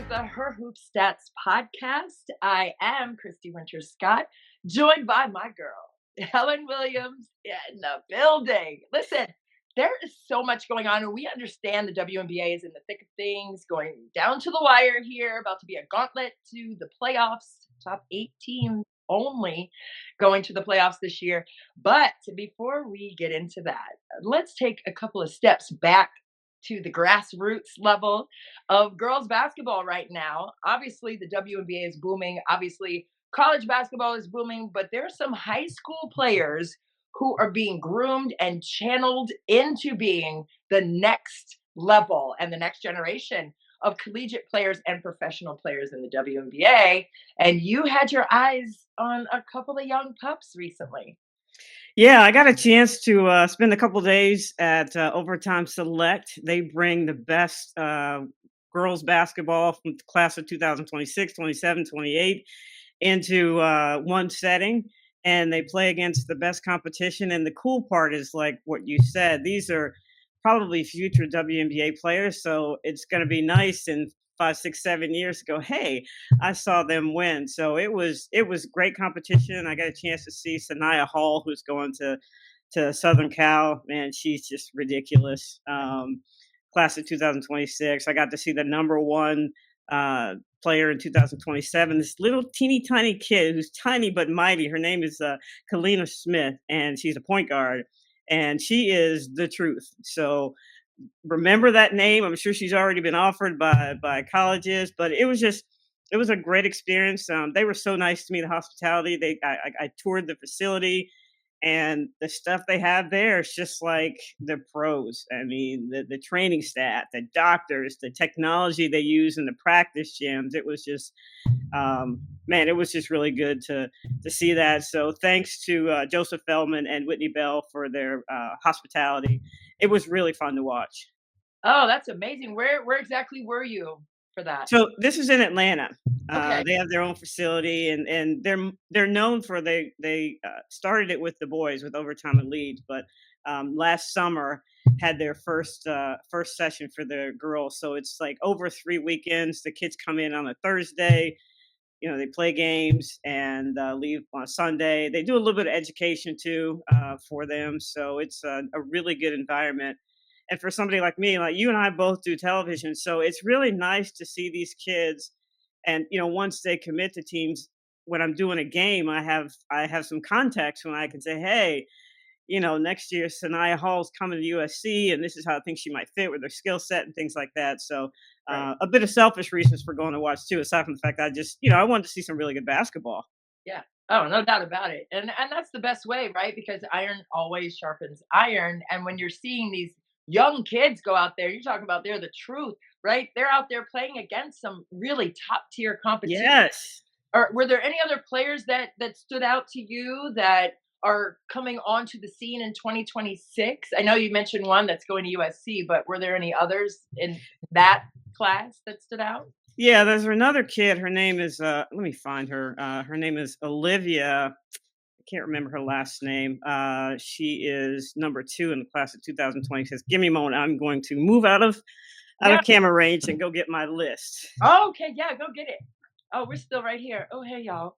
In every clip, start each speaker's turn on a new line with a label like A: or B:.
A: the Her Hoop Stats podcast. I am Christy Winter-Scott, joined by my girl, Helen Williams, in the building. Listen, there is so much going on, and we understand the WNBA is in the thick of things, going down to the wire here, about to be a gauntlet to the playoffs, top 8 teams only going to the playoffs this year. But before we get into that, let's take a couple of steps back to the grassroots level of girls basketball right now. Obviously, the WNBA is booming. Obviously, college basketball is booming, but there are some high school players who are being groomed and channeled into being the next level and the next generation of collegiate players and professional players in the WNBA. And you had your eyes on a couple of young pups recently.
B: Yeah, I got a chance to spend a couple days at Overtime Select. They bring the best girls basketball from the class of 2026, 27, 28 into one setting, and they play against the best competition. And the cool part is, like what you said, these are probably future WNBA players, so it's going to be nice in 5, 6, 7 years to go, hey, I saw them win. So it was great competition. I got a chance to see Sanaya Hall, who's going to Southern Cal. Man, she's just ridiculous. Class of 2026. I got to see the number one player in 2027. This little teeny tiny kid who's tiny but mighty. Her name is Kalina Smith, and she's a point guard, and she is the truth. So remember that name. I'm sure she's already been offered by colleges, but it was a great experience. They were so nice to me. The hospitality. I toured the facility, and the stuff they have there is just like the pros. I mean, the training staff, the doctors, the technology they use in the practice gyms. It was just, man, it was just really good to see that. So thanks to Joseph Feldman and Whitney Bell for their hospitality. It was really fun to watch.
A: Oh, that's amazing. Where exactly were you for that?
B: So this is in Atlanta.
A: Okay.
B: They have their own facility, and they're known for they started it with the boys with Overtime Elite, but last summer had their first session for the girls. So it's like over 3 weekends. The kids come in on a Thursday. They play games and leave on a Sunday. They do a little bit of education too for them. So it's a really good environment. And for somebody like me, like you and I both do television, so it's really nice to see these kids. And once they commit to teams, when I'm doing a game, I have some context when I can say, hey, next year Sanaya Hall's coming to USC, and this is how I think she might fit with her skill set and things like that. So
A: Right.
B: a bit of selfish reasons for going to watch too, aside from the fact I just, I wanted to see some really good basketball.
A: Yeah. Oh, no doubt about it. And that's the best way, right? Because iron always sharpens iron. And when you're seeing these young kids go out there, you're talking about they're the truth, right? They're out there playing against some really top tier competition.
B: Yes.
A: Or were there any other players that stood out to you that are coming onto the scene in 2026? I know you mentioned one that's going to USC, but were there any others in that class that stood out?
B: Yeah, there's another kid. Her name is let me find her. Her name is Olivia. I can't remember her last name. She is number 2 in the class of 2026. Give me a moment. I'm going to move out of camera range and go get my list.
A: Oh, okay, yeah, go get it. Oh, we're still right here. Oh, hey, y'all.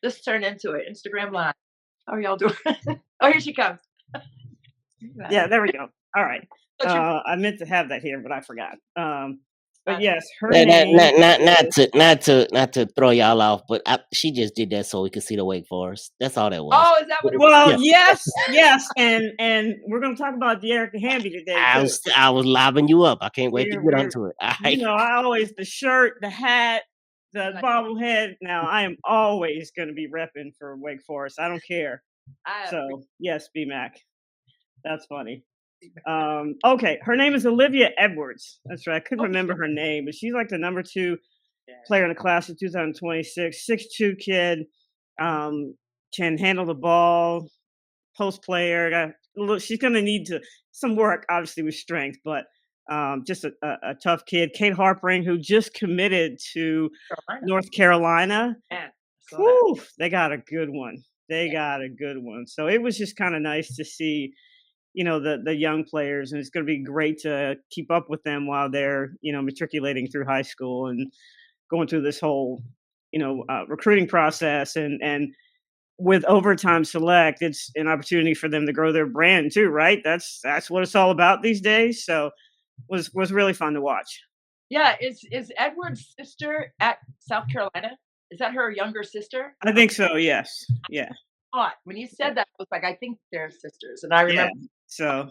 A: This turned into it. Instagram Live. How are y'all doing? Oh, here she comes.
B: Yeah, there we go. All right. I meant to have that here, but I forgot. But yes, her name.
C: Not to throw y'all off, but she just did that so we could see the Wake Forest. That's all that was.
A: Oh, is that what it was?
B: Well, yes, and we're going to talk about De'Erica Hamby today.
C: I was lobbing you up. I can't wait to get onto it.
B: I always the shirt, the hat, the bobblehead. Now I am always going to be repping for Wake Forest. I don't care. So yes, BMAC. That's funny. Okay, her name is Olivia Edwards. That's right. I couldn't remember her name, but she's like the number 2 player in the class of 2026. 6'2" kid, can handle the ball, post player. She's going to need some work, obviously, with strength, but just a tough kid. Kate Harpering, who just committed to North Carolina. Whew, they got a good one. So it was just kind of nice to see the young players, and it's going to be great to keep up with them while they're matriculating through high school and going through this whole recruiting process. And with Overtime Select, it's an opportunity for them to grow their brand too, right? That's what it's all about these days. So was really fun to watch.
A: Yeah, is Edward's sister at South Carolina? Is that her younger sister?
B: I think so. Yes. Yeah.
A: When you said that, I was like, I think they're sisters, and I
B: Yeah.
A: remember,
B: So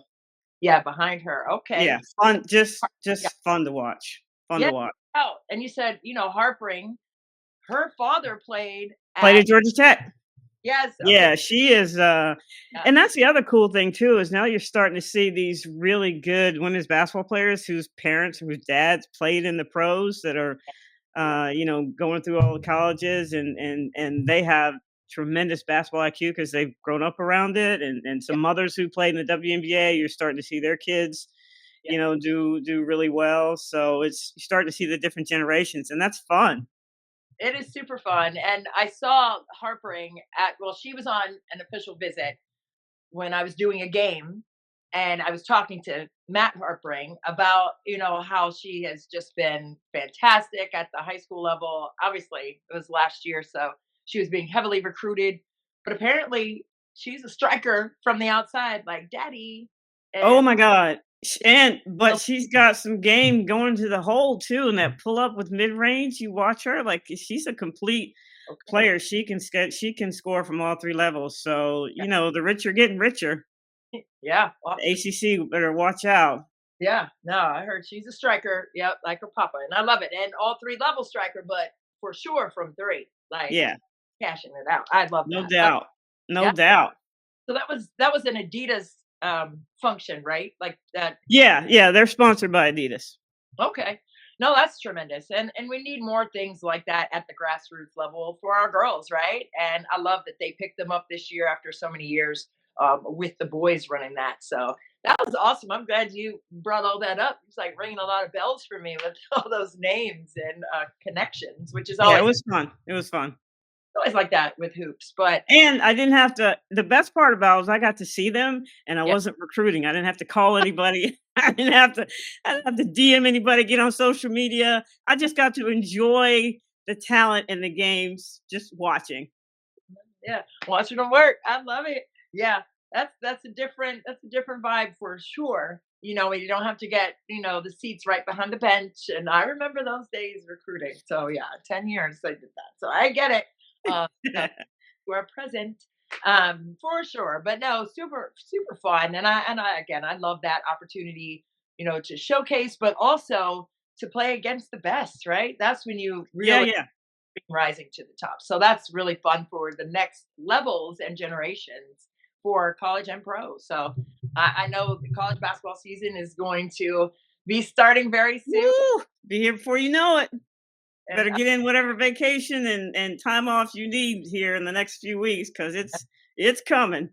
A: yeah, behind her. Okay,
B: yeah, fun. Just
A: yeah,
B: fun to watch. Fun
A: yeah.
B: to watch.
A: Oh, and you said, Harpering. Her father played
B: Played
A: at,
B: at Georgia Tech.
A: yes, okay,
B: Yeah, she is,
A: yeah,
B: and that's the other cool thing too, is now you're starting to see these really good women's basketball players whose parents, whose dads played in the pros that are, going through all the colleges, and they have tremendous basketball IQ because they've grown up around it, and
A: yeah,
B: some mothers who played in the WNBA, you're starting to see their kids,
A: yeah.
B: do really well. So it's you start to see the different generations, and that's fun.
A: It is super fun, and I saw Harpering at. Well, she was on an official visit when I was doing a game, and I was talking to Matt Harpering about, how she has just been fantastic at the high school level. Obviously, it was last year, so she was being heavily recruited, but apparently she's a striker from the outside, like daddy.
B: Oh
A: And
B: my god. But
A: so,
B: she's got some game going to the hole too, and that pull up with mid range. You watch her, like she's a complete
A: okay,
B: player. She can score from all three levels. So the rich are getting richer.
A: yeah, well,
B: The ACC better watch out.
A: yeah, no, I heard she's a striker. Yep, like her papa, and I love it. And all three level striker, but for sure from three, like
B: Yeah,
A: cashing it out. I love
B: no
A: that.
B: doubt, no
A: Yeah.
B: doubt.
A: So that was an Adidas function, right? Like that.
B: Yeah, yeah. They're sponsored by Adidas.
A: Okay. No, that's tremendous. And we need more things like that at the grassroots level for our girls, right? And I love that they picked them up this year after so many years with the boys running that. So that was awesome. I'm glad you brought all that up. It's like ringing a lot of bells for me with all those names and connections, which is
B: Yeah, it
A: always
B: was fun. It was fun.
A: like that with hoops. But
B: And I didn't have to the best part about it was I got to see them and I
A: yeah,
B: wasn't recruiting. I didn't have to call anybody. I didn't have to DM anybody, get on social media. I just got to enjoy the talent in the games just watching.
A: yeah, watching them work. I love it. Yeah, that's a different vibe for sure. And you don't have to get the seats right behind the bench. And I remember those days recruiting. So yeah, 10 years I did that. So I get it. No, you are present for sure. But no, super super fun. And I again I love that opportunity. To showcase, but also to play against the best. Right. That's when you
B: Yeah,
A: really
B: yeah.
A: rising to the top. So that's really fun for the next levels and generations for college and pro. So I know the college basketball season is going to be starting very soon.
B: Woo! Be here before you know it.
A: And
B: Better get in whatever vacation and time off you need here in the next few weeks because it's coming.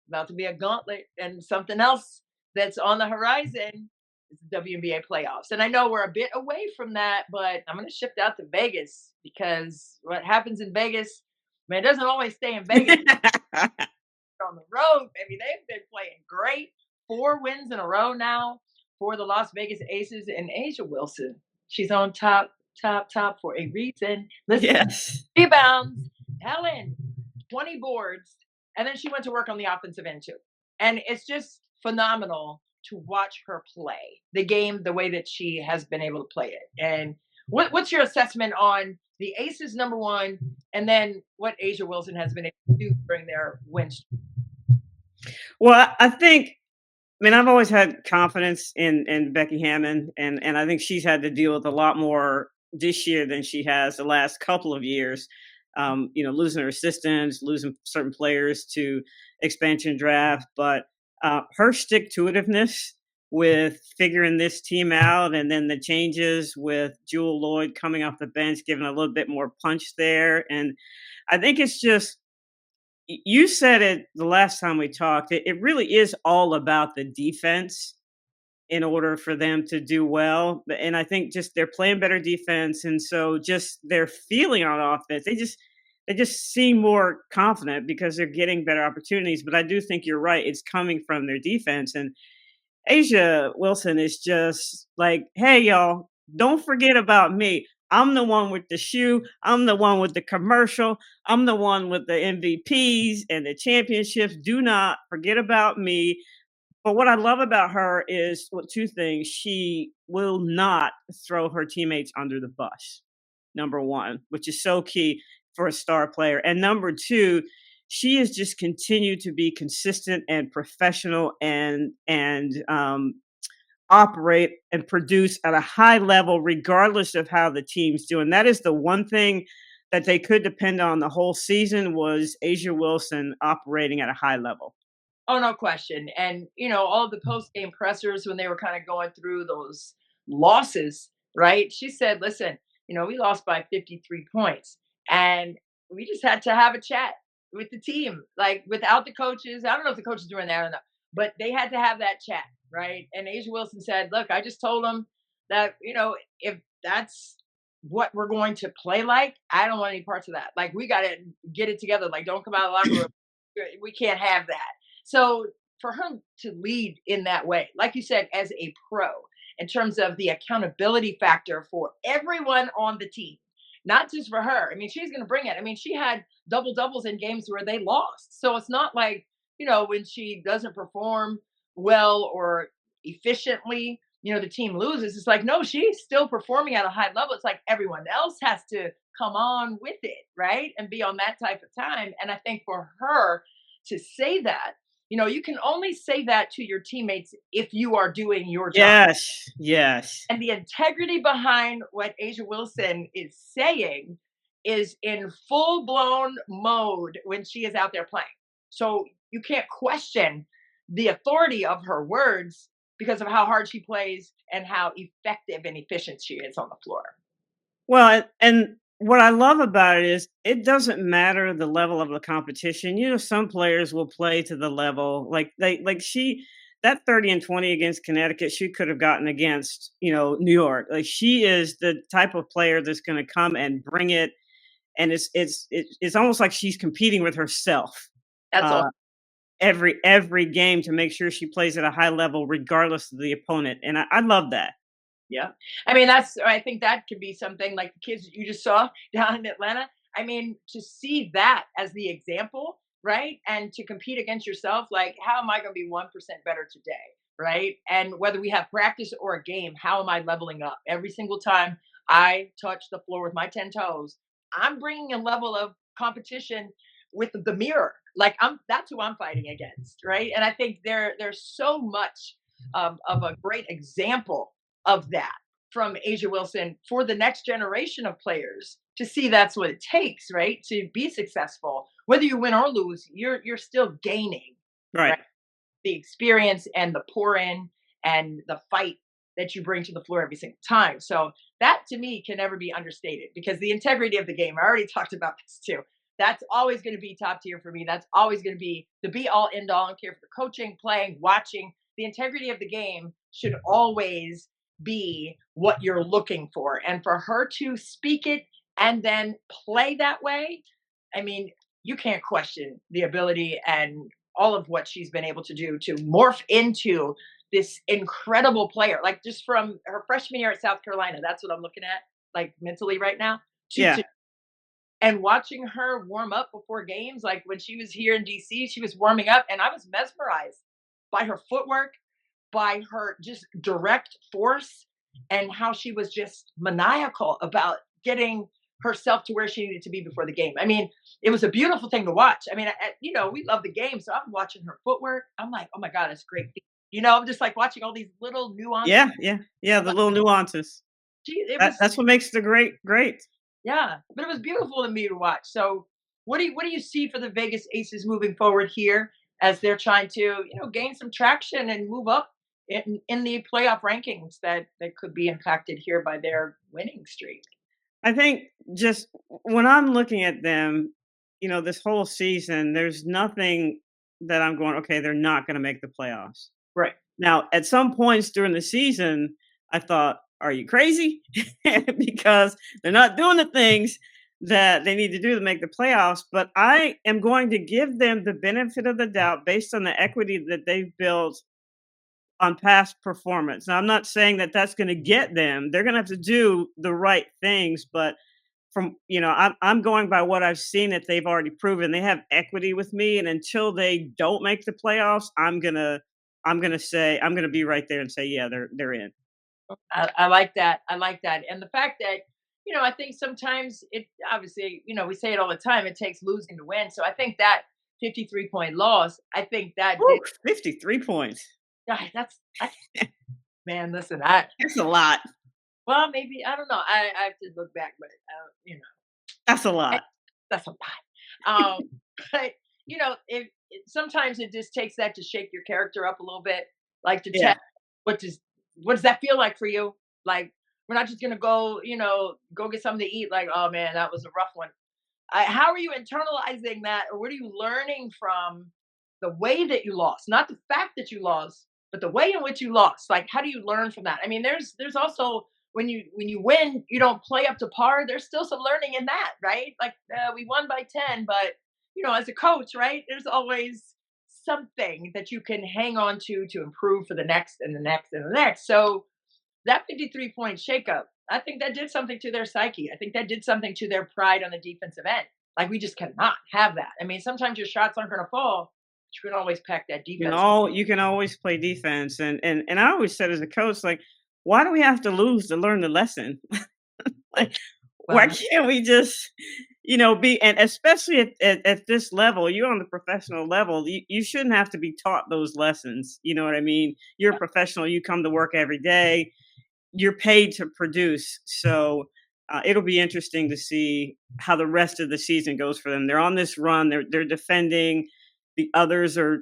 A: about to be a gauntlet. And something else that's on the horizon is the WNBA playoffs. And I know we're a bit away from that, but I'm going to shift out to Vegas because what happens in Vegas, man, it doesn't always stay in Vegas. On the road, baby. They've been playing great. 4 wins in a row now for the Las Vegas Aces and Asia Wilson. She's on top, top, top for a reason. Listen,
B: Yes.
A: rebounds, Helen, 20 boards, and then she went to work on the offensive end too. And it's just phenomenal to watch her play the game the way that she has been able to play it. And what's your assessment on the Aces number one, and then what Asia Wilson has been able to do during their wins?
B: Well, I've always had confidence in Becky Hammond, and I think she's had to deal with a lot more this year than she has the last couple of years. Losing her assistants, losing certain players to expansion draft, but her stick to itiveness with figuring this team out, and then the changes with Jewel Lloyd coming off the bench, giving a little bit more punch there, and I think it's just you said it the last time we talked. It really is all about the defense in order for them to do well. And I think just they're playing better defense. And so just their feeling on offense, they just seem more confident because they're getting better opportunities. But I do think you're right; it's coming from their defense. And Asia Wilson is just like, hey, y'all, don't forget about me. I'm the one with the shoe. I'm the one with the commercial. I'm the one with the MVPs and the championships. Do not forget about me. But what I love about her is two things. She will not throw her teammates under the bus, number one, which is so key for a star player. And number two, she has just continued to be consistent and professional and operate and produce at a high level, regardless of how the team's doing. That is the one thing that they could depend on the whole season was Asia Wilson operating at a high level.
A: Oh, no question. And, all of the post game pressers when they were kind of going through those losses, right? She said, listen, we lost by 53 points. And we just had to have a chat with the team, like without the coaches. I don't know if the coaches were in there or not, but they had to have that chat, right? And Asia Wilson said, look, I just told them that, if that's what we're going to play like, I don't want any parts of that. Like, we got to get it together. Like, don't come out of the locker room. We can't have that. So for her to lead in that way, like you said, as a pro, in terms of the accountability factor for everyone on the team, not just for her. I mean, she's going to bring it. I mean, she had double doubles in games where they lost. So it's not like, when she doesn't perform well or efficiently, the team loses. It's like, no, she's still performing at a high level. It's like everyone else has to come on with it, right? And be on that type of time. And I think for her to say that, you can only say that to your teammates if you are doing your job.
B: Yes, yes.
A: And the integrity behind what Asia Wilson is saying is in full blown mode when she is out there playing. So you can't question the authority of her words because of how hard she plays and how effective and efficient she is on the floor.
B: Well, and what I love about it is it doesn't matter the level of the competition. Some players will play to the level that 30 and 20 against Connecticut, she could have gotten against, New York. Like, she is the type of player that's going to come and bring it. And it's almost like she's competing with herself.
A: That's all.
B: Every game to make sure she plays at a high level, regardless of the opponent. And I love that.
A: Yeah. I mean, I think that could be something like the kids you just saw down in Atlanta. I mean, to see that as the example, right? And to compete against yourself, like, how am I going to be 1% better today? Right. And whether we have practice or a game, how am I leveling up? Every single time I touch the floor with my 10 toes, I'm bringing a level of competition with the mirror. Like, that's who I'm fighting against. Right. And I think there's so much of a great example of that from Asia Wilson for the next generation of players to see that's what it takes, right? To be successful, whether you win or lose, you're still gaining,
B: right?
A: The experience and the pour in and the fight that you bring to the floor every single time. So that to me can never be understated because the integrity of the game, I already talked about this too. That's always going to be top tier for me. That's always going to be the be all end all. I don't care for the coaching, playing, watching. The integrity of the game should always be what you're looking for. And for her to speak it and then play that way, I mean, you can't question the ability and all of what she's been able to do to morph into this incredible player. Like, just from her freshman year at South Carolina, that's what I'm looking at, like, mentally right now. And watching her warm up before games, like when she was here in DC, she was warming up and I was mesmerized by her footwork, by her just direct force, and how she was just maniacal about getting herself to where she needed to be before the game. I mean, it was a beautiful thing to watch. I mean, we love the game, so I'm watching her footwork. I'm like, oh my God, it's great. I'm just like watching all these little nuances.
B: Yeah, the little nuances. That's what makes the great.
A: Yeah, but it was beautiful to me to watch. So what do you see for the Vegas Aces moving forward here as they're trying to, gain some traction and move up in the playoff rankings that could be impacted here by their winning streak?
B: I think just when I'm looking at them, this whole season, there's nothing that I'm going, okay, they're not going to make the playoffs.
A: Right.
B: Now, at some points during the season, I thought, are you crazy? Because they're not doing the things that they need to do to make the playoffs, but I am going to give them the benefit of the doubt based on the equity that they've built on past performance. Now, I'm not saying that that's going to get them. They're going to have to do the right things, but from I'm going by what I've seen that they've already proven. They have equity with me, and until they don't make the playoffs, I'm gonna be right there and say, yeah, they're in.
A: I like that. I like that. And the fact that, I think sometimes it obviously, we say it all the time, it takes losing to win. So I think that 53-point loss, I think that
B: Woo,
A: did,
B: 53 points.
A: God, man, listen, I,
B: That's a lot.
A: well, maybe, I don't know. I have to look back, but,
B: That's a
A: eh,
B: lot.
A: that's a lot. But, sometimes it just takes that to shake your character up a little bit, like to
B: Yeah.
A: check what does what does that feel like for you? Like we're not just gonna go, go get something to eat. Like, oh man, that was a rough one. How are you internalizing that, or what are you learning from the way that you lost? Not the fact that you lost, but the way in which you lost. Like, how do you learn from that? I mean, there's also when you win, you don't play up to par. There's still some learning in that, right? Like we won by 10, but as a coach, right? There's always something that you can hang on to improve for the next and the next and the next. So that 53-point shakeup, I think that did something to their psyche. I think that did something to their pride on the defensive end. Like we just cannot have that. I mean, sometimes your shots aren't going to fall, but you can always pack that defense.
B: You can always play defense, and I always said as a coach, like, why do we have to lose to learn the lesson? Like, why
A: Well,
B: can't we just, be, and especially at this level, you're on the professional level, you shouldn't have to be taught those lessons. You know what I mean? You're a professional, you come to work every day, you're paid to produce. So it'll be interesting to see how the rest of the season goes for them. They're on this run, they're defending. The others are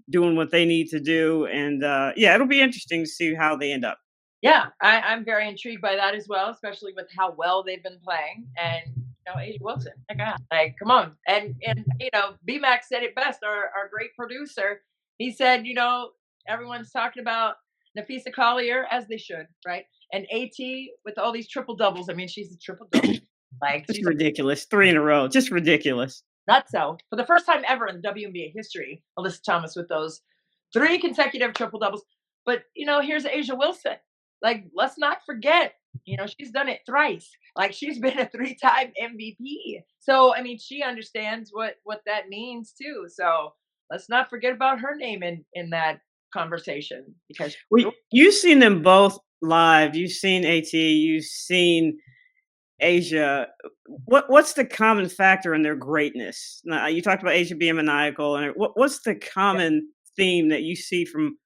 B: doing what they need to do, and yeah, it'll be interesting to see how they end up.
A: yeah, I'm very intrigued by that as well, especially with how well they've been playing. And Asia Wilson, my God, like come on. And BMAX said it best. Our great producer, he said, everyone's talking about Nafisa Collier as they should, right? And AT with all these triple doubles. I mean, she's a triple double. Like
B: Just
A: she's
B: ridiculous, 3 in a row, just ridiculous.
A: not so. For the first time ever in WNBA history, Alyssa Thomas with those 3 consecutive triple doubles. But here's Asia Wilson. Like, let's not forget, she's done it thrice. Like she's been a 3-time MVP. So I mean, she understands what that means too. So let's not forget about her name in that conversation because
B: You've seen them both live. You've seen AT. You've seen Asia. What's the common factor in their greatness? Now, you talked about Asia being maniacal, and what's the common theme that you see from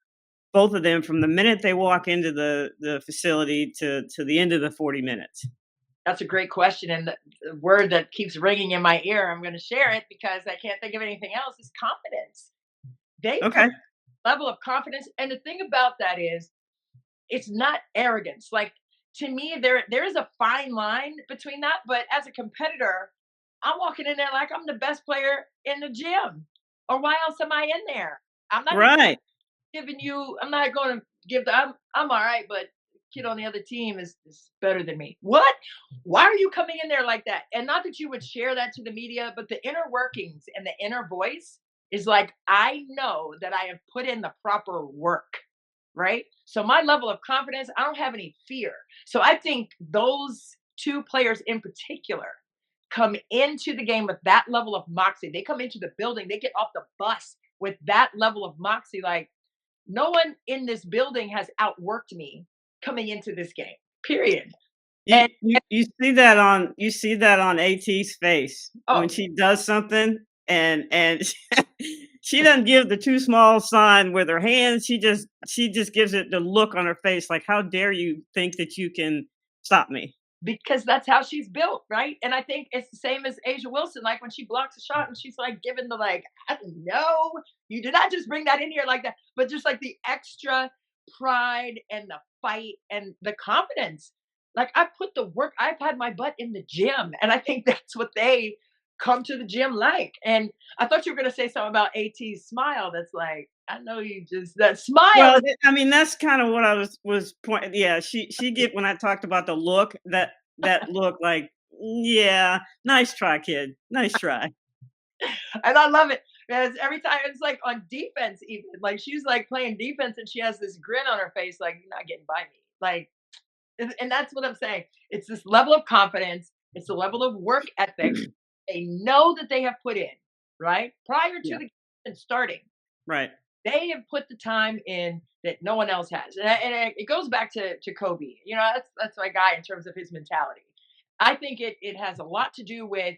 B: both of them from the minute they walk into the facility to the end of the 40 minutes?
A: that's a great question. And the word that keeps ringing in my ear, I'm going to share it because I can't think of anything else, is confidence. They
B: Okay.
A: level of confidence. And the thing about that is it's not arrogance. Like to me, there is a fine line between that. But as a competitor, I'm walking in there like I'm the best player in the gym. Or why else am I in there? I'm not
B: Right.
A: giving you. I'm not going to give the. I'm all right, but kid on the other team is better than me. What? Why are you coming in there like that? And not that you would share that to the media, but the inner workings and the inner voice is like, I know that I have put in the proper work, right? So my level of confidence, I don't have any fear. So I think those two players in particular come into the game with that level of moxie. They come into the building, they get off the bus with that level of moxie. Like, no one in this building has outworked me coming into this game. Period.
B: You,
A: And
B: you see that on AT's face when
A: oh,
B: she does something, and she doesn't give the too small sign with her hands. She just gives it the look on her face like, how dare you think that you can stop me?
A: because that's how she's built, right? And I think it's the same as Asia Wilson. Like when she blocks a shot and she's like giving the like, I don't know, you did not just bring that in here like that, but just like the extra pride and the fight and the confidence. Like I put the work, I've had my butt in the gym, and I think that's what they come to the gym like. And I thought you were gonna say something about AT's smile. That's like, I know you just that smile.
B: Well, I mean, that's kind of what I was pointing. Yeah, she get when I talked about the look, that look like Yeah, nice try, kid. Nice try.
A: And I love it because every time it's like on defense, even like she's like playing defense and she has this grin on her face, like you're not getting by me. Like, and that's what I'm saying. It's this level of confidence. It's the level of work ethic they know that they have put in, right? Prior to
B: Yeah,
A: the game starting,
B: right.
A: they have put the time in that no one else has, and it goes back to Kobe. You know, that's my guy in terms of his mentality. I think it has a lot to do with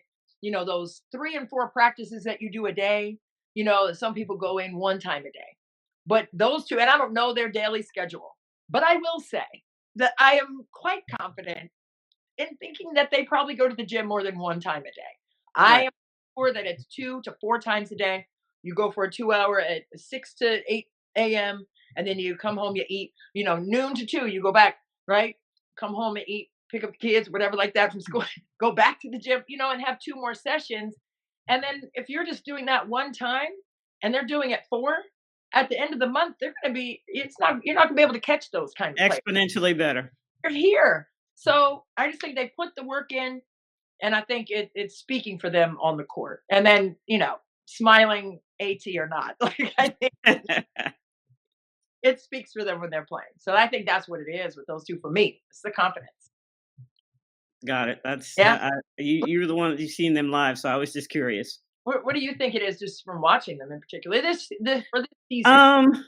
A: those 3 and 4 practices that you do a day. You know, some people go in one time a day, but those two, and I don't know their daily schedule, but I will say that I am quite confident in thinking that they probably go to the gym more than one time a day. I
B: Right.
A: am sure that it's 2 to 4 times a day. You go for a 2 hour at 6 to 8 a.m. and then you come home, you eat, noon to 2, you go back, right? Come home and eat, pick up the kids, whatever like that from school, go back to the gym, and have 2 more sessions. And then if you're just doing that one time and they're doing it 4, at the end of the month, they're going to be, you're not going to be able to catch those kind of players.
B: Exponentially better.
A: They're here. So I just think they put the work in, and I think it's speaking for them on the court. And then, smiling AT or not, like I think it speaks for them when they're playing. So I think that's what it is with those two for me. It's the confidence.
B: Got it. That's
A: Yeah.
B: you're the one that you've seen them live, so I was just curious.
A: What do you think it is, just from watching them in particular? This for this season.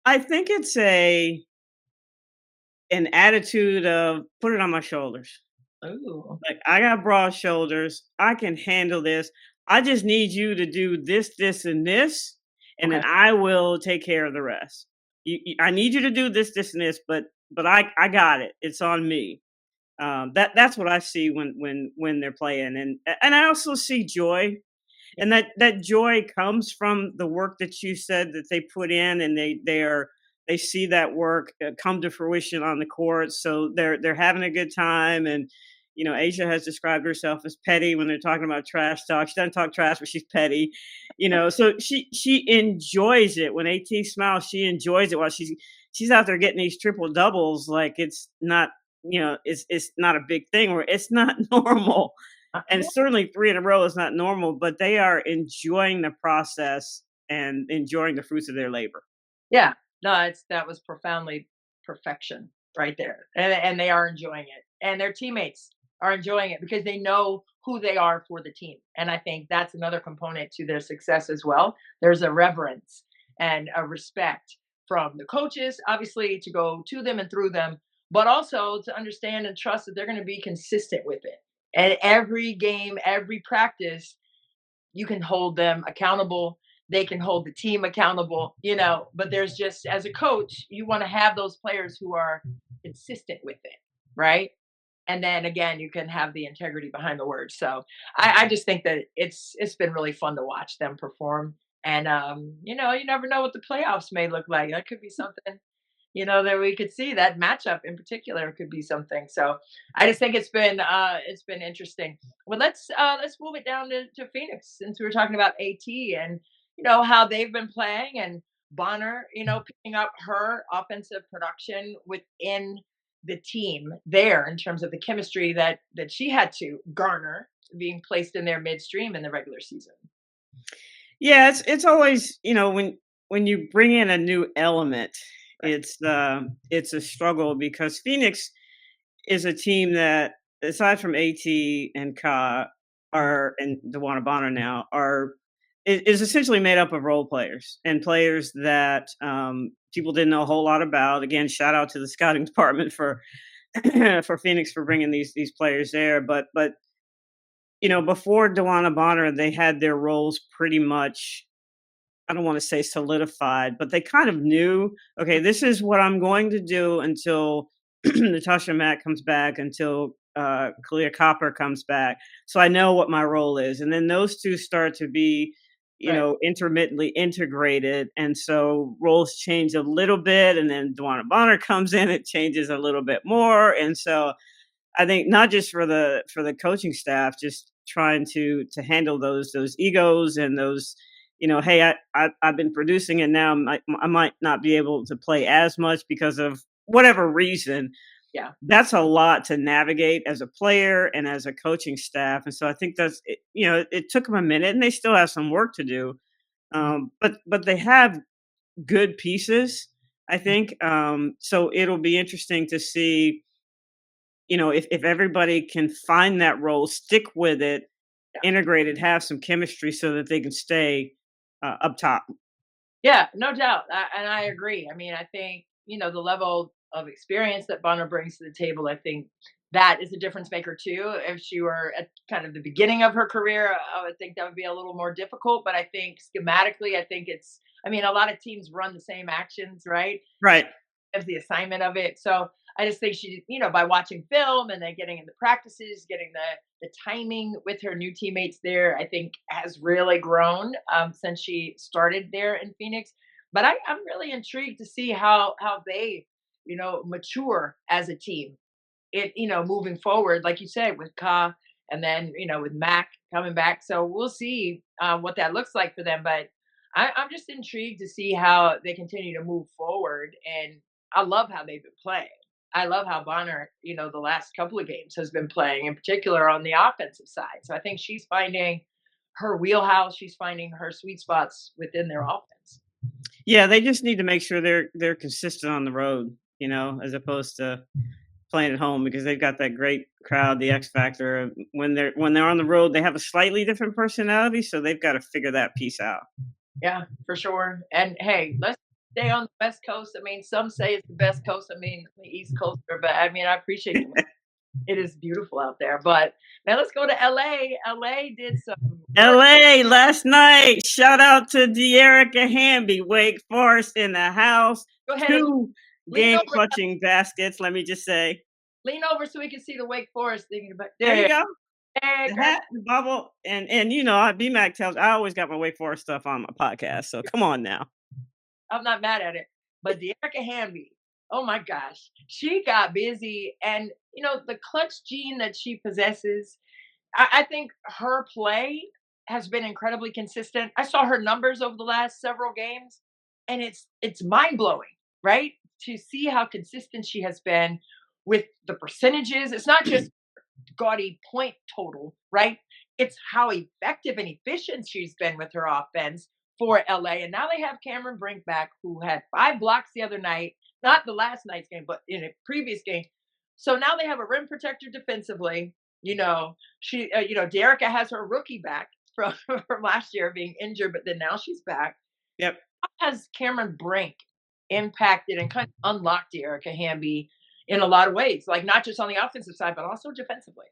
B: I think it's an attitude of put it on my shoulders.
A: Ooh.
B: Like I got broad shoulders. I can handle this. I just need you to do this, this, and this, and
A: Okay.
B: then I will take care of the rest. I need you to do this, this, and this, but I got it. It's on me. That's what I see when they're playing, and I also see joy, and that joy comes from the work that you said that they put in, and they see that work come to fruition on the court, so they're having a good time. And Asia has described herself as petty when they're talking about trash talk. She doesn't talk trash, but she's petty. So she enjoys it when AT smiles. She enjoys it while she's out there getting these triple doubles. Like it's not it's not a big thing, or it's not normal. And
A: Yeah.
B: certainly 3 in a row is not normal, but they are enjoying the process and enjoying the fruits of their labor.
A: Yeah. No, that was profoundly perfection right there. And they are enjoying it. And their teammates are enjoying it because they know who they are for the team. And I think that's another component to their success as well. There's a reverence and a respect from the coaches, obviously, to go to them and through them, but also to understand and trust that they're going to be consistent with it. And every game, every practice, you can hold them accountable. They can hold the team accountable, but there's just, as a coach, you want to have those players who are consistent with it, right? And then again, you can have the integrity behind the words. So I just think that it's been really fun to watch them perform. And you never know what the playoffs may look like. That could be something, that we could see. That matchup in particular could be something. So I just think it's been interesting. Well, let's move it down to Phoenix, since we were talking about AT and how they've been playing, and Bonner, picking up her offensive production within the team there in terms of the chemistry that she had to garner being placed in there midstream in the regular season.
B: Yeah, it's always when you bring in a new element,
A: Right.
B: it's a struggle because Phoenix is a team that, aside from AT and Ka, are and DeWanna Bonner now are is essentially made up of role players and players that people didn't know a whole lot about. Again, shout out to the scouting department for for Phoenix for bringing these players there. But before DeWanna Bonner, they had their roles pretty much, I don't want to say solidified, but they kind of knew, okay, this is what I'm going to do until Natasha Mack comes back, until Kalia Copper comes back. So I know what my role is. And then those two start to be,
A: Right.
B: Intermittently integrated. And so roles change a little bit. And then DeWanna Bonner comes in, it changes a little bit more. And so I think not just for the coaching staff, just trying to handle those egos and those, hey, I've been producing, and now I might not be able to play as much because of whatever reason.
A: Yeah.
B: that's a lot to navigate as a player and as a coaching staff. And so I think it took them a minute, and they still have some work to do. But they have good pieces, I think. So it'll be interesting to see, if everybody can find that role, stick with it,
A: Yeah.
B: integrate it, have some chemistry so that they can stay up top.
A: Yeah, no doubt. And I agree. I mean, I think, the level of experience that Bonner brings to the table, I think that is a difference maker too. If she were at kind of the beginning of her career, I would think that would be a little more difficult. But I think schematically, I mean, a lot of teams run the same actions, right?
B: Right.
A: As the assignment of it. So I just think she, by watching film and then getting into practices, getting the timing with her new teammates there, I think has really grown since she started there in Phoenix. But I'm really intrigued to see how they, mature as a team. Moving forward, like you said, with Ka and then with Mac coming back. So we'll see what that looks like for them. But I'm just intrigued to see how they continue to move forward. And I love how they've been playing. I love how Bonner, the last couple of games has been playing, in particular on the offensive side. So I think she's finding her wheelhouse. She's finding her sweet spots within their offense.
B: Yeah, they just need to make sure they're consistent on the road, as opposed to playing at home, because they've got that great crowd, the X factor. When they're on the road, they have a slightly different personality, so they've got to figure that piece out.
A: Yeah, for sure. And hey, let's stay on the West Coast. I mean, some say it's the best coast. I mean, I'm the East Coaster, but I mean, I appreciate the it is beautiful out there. But now let's go to LA. LA did some really
B: LA last night. Shout out to De'Erica Hamby, Wake Forest in the house.
A: go ahead and
B: Two
A: lean
B: game
A: over,
B: clutching baskets. Let me just say.
A: lean over so we can see the Wake Forest thing. But
B: There you
A: there,
B: go.
A: hey,
B: The
A: girl,
B: hat, the bubble, and BMAC tells I always got my Wake Forest stuff on my podcast. So come on now.
A: I'm not mad at it. But De'Erica Hamby, oh my gosh, she got busy, and the clutch gene that she possesses. I think her play has been incredibly consistent. I saw her numbers over the last several games, and it's mind blowing, right? To see how consistent she has been with the percentages. It's not just gaudy point total, right? It's how effective and efficient she's been with her offense for LA. And now they have Cameron Brink back, who had 5 blocks the other night, not the last night's game, but in a previous game. So now they have a rim protector defensively. De'Erica has her rookie back from from last year being injured, but then now she's back.
B: Yep.
A: How has Cameron Brink impacted and kind of unlocked De'Erica Hamby in a lot of ways, like not just on the offensive side, but also defensively?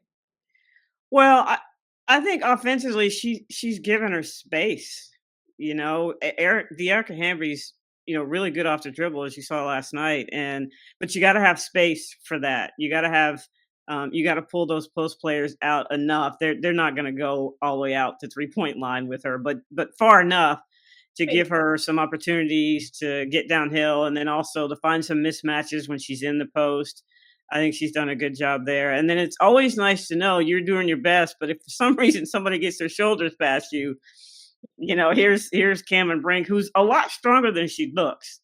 B: Well, I think offensively she's given her space. De'Erica Hamby's really good off the dribble, as you saw last night, but you got to have space for that. You got to have you got to pull those post players out enough. They're not going to go all the way out to 3-point line with her, but far enough to give her some opportunities to get downhill, and then also to find some mismatches when she's in the post. I think she's done a good job there. And then it's always nice to know you're doing your best, but if for some reason somebody gets their shoulders past you, here's Cameron Brink, who's a lot stronger than she looks,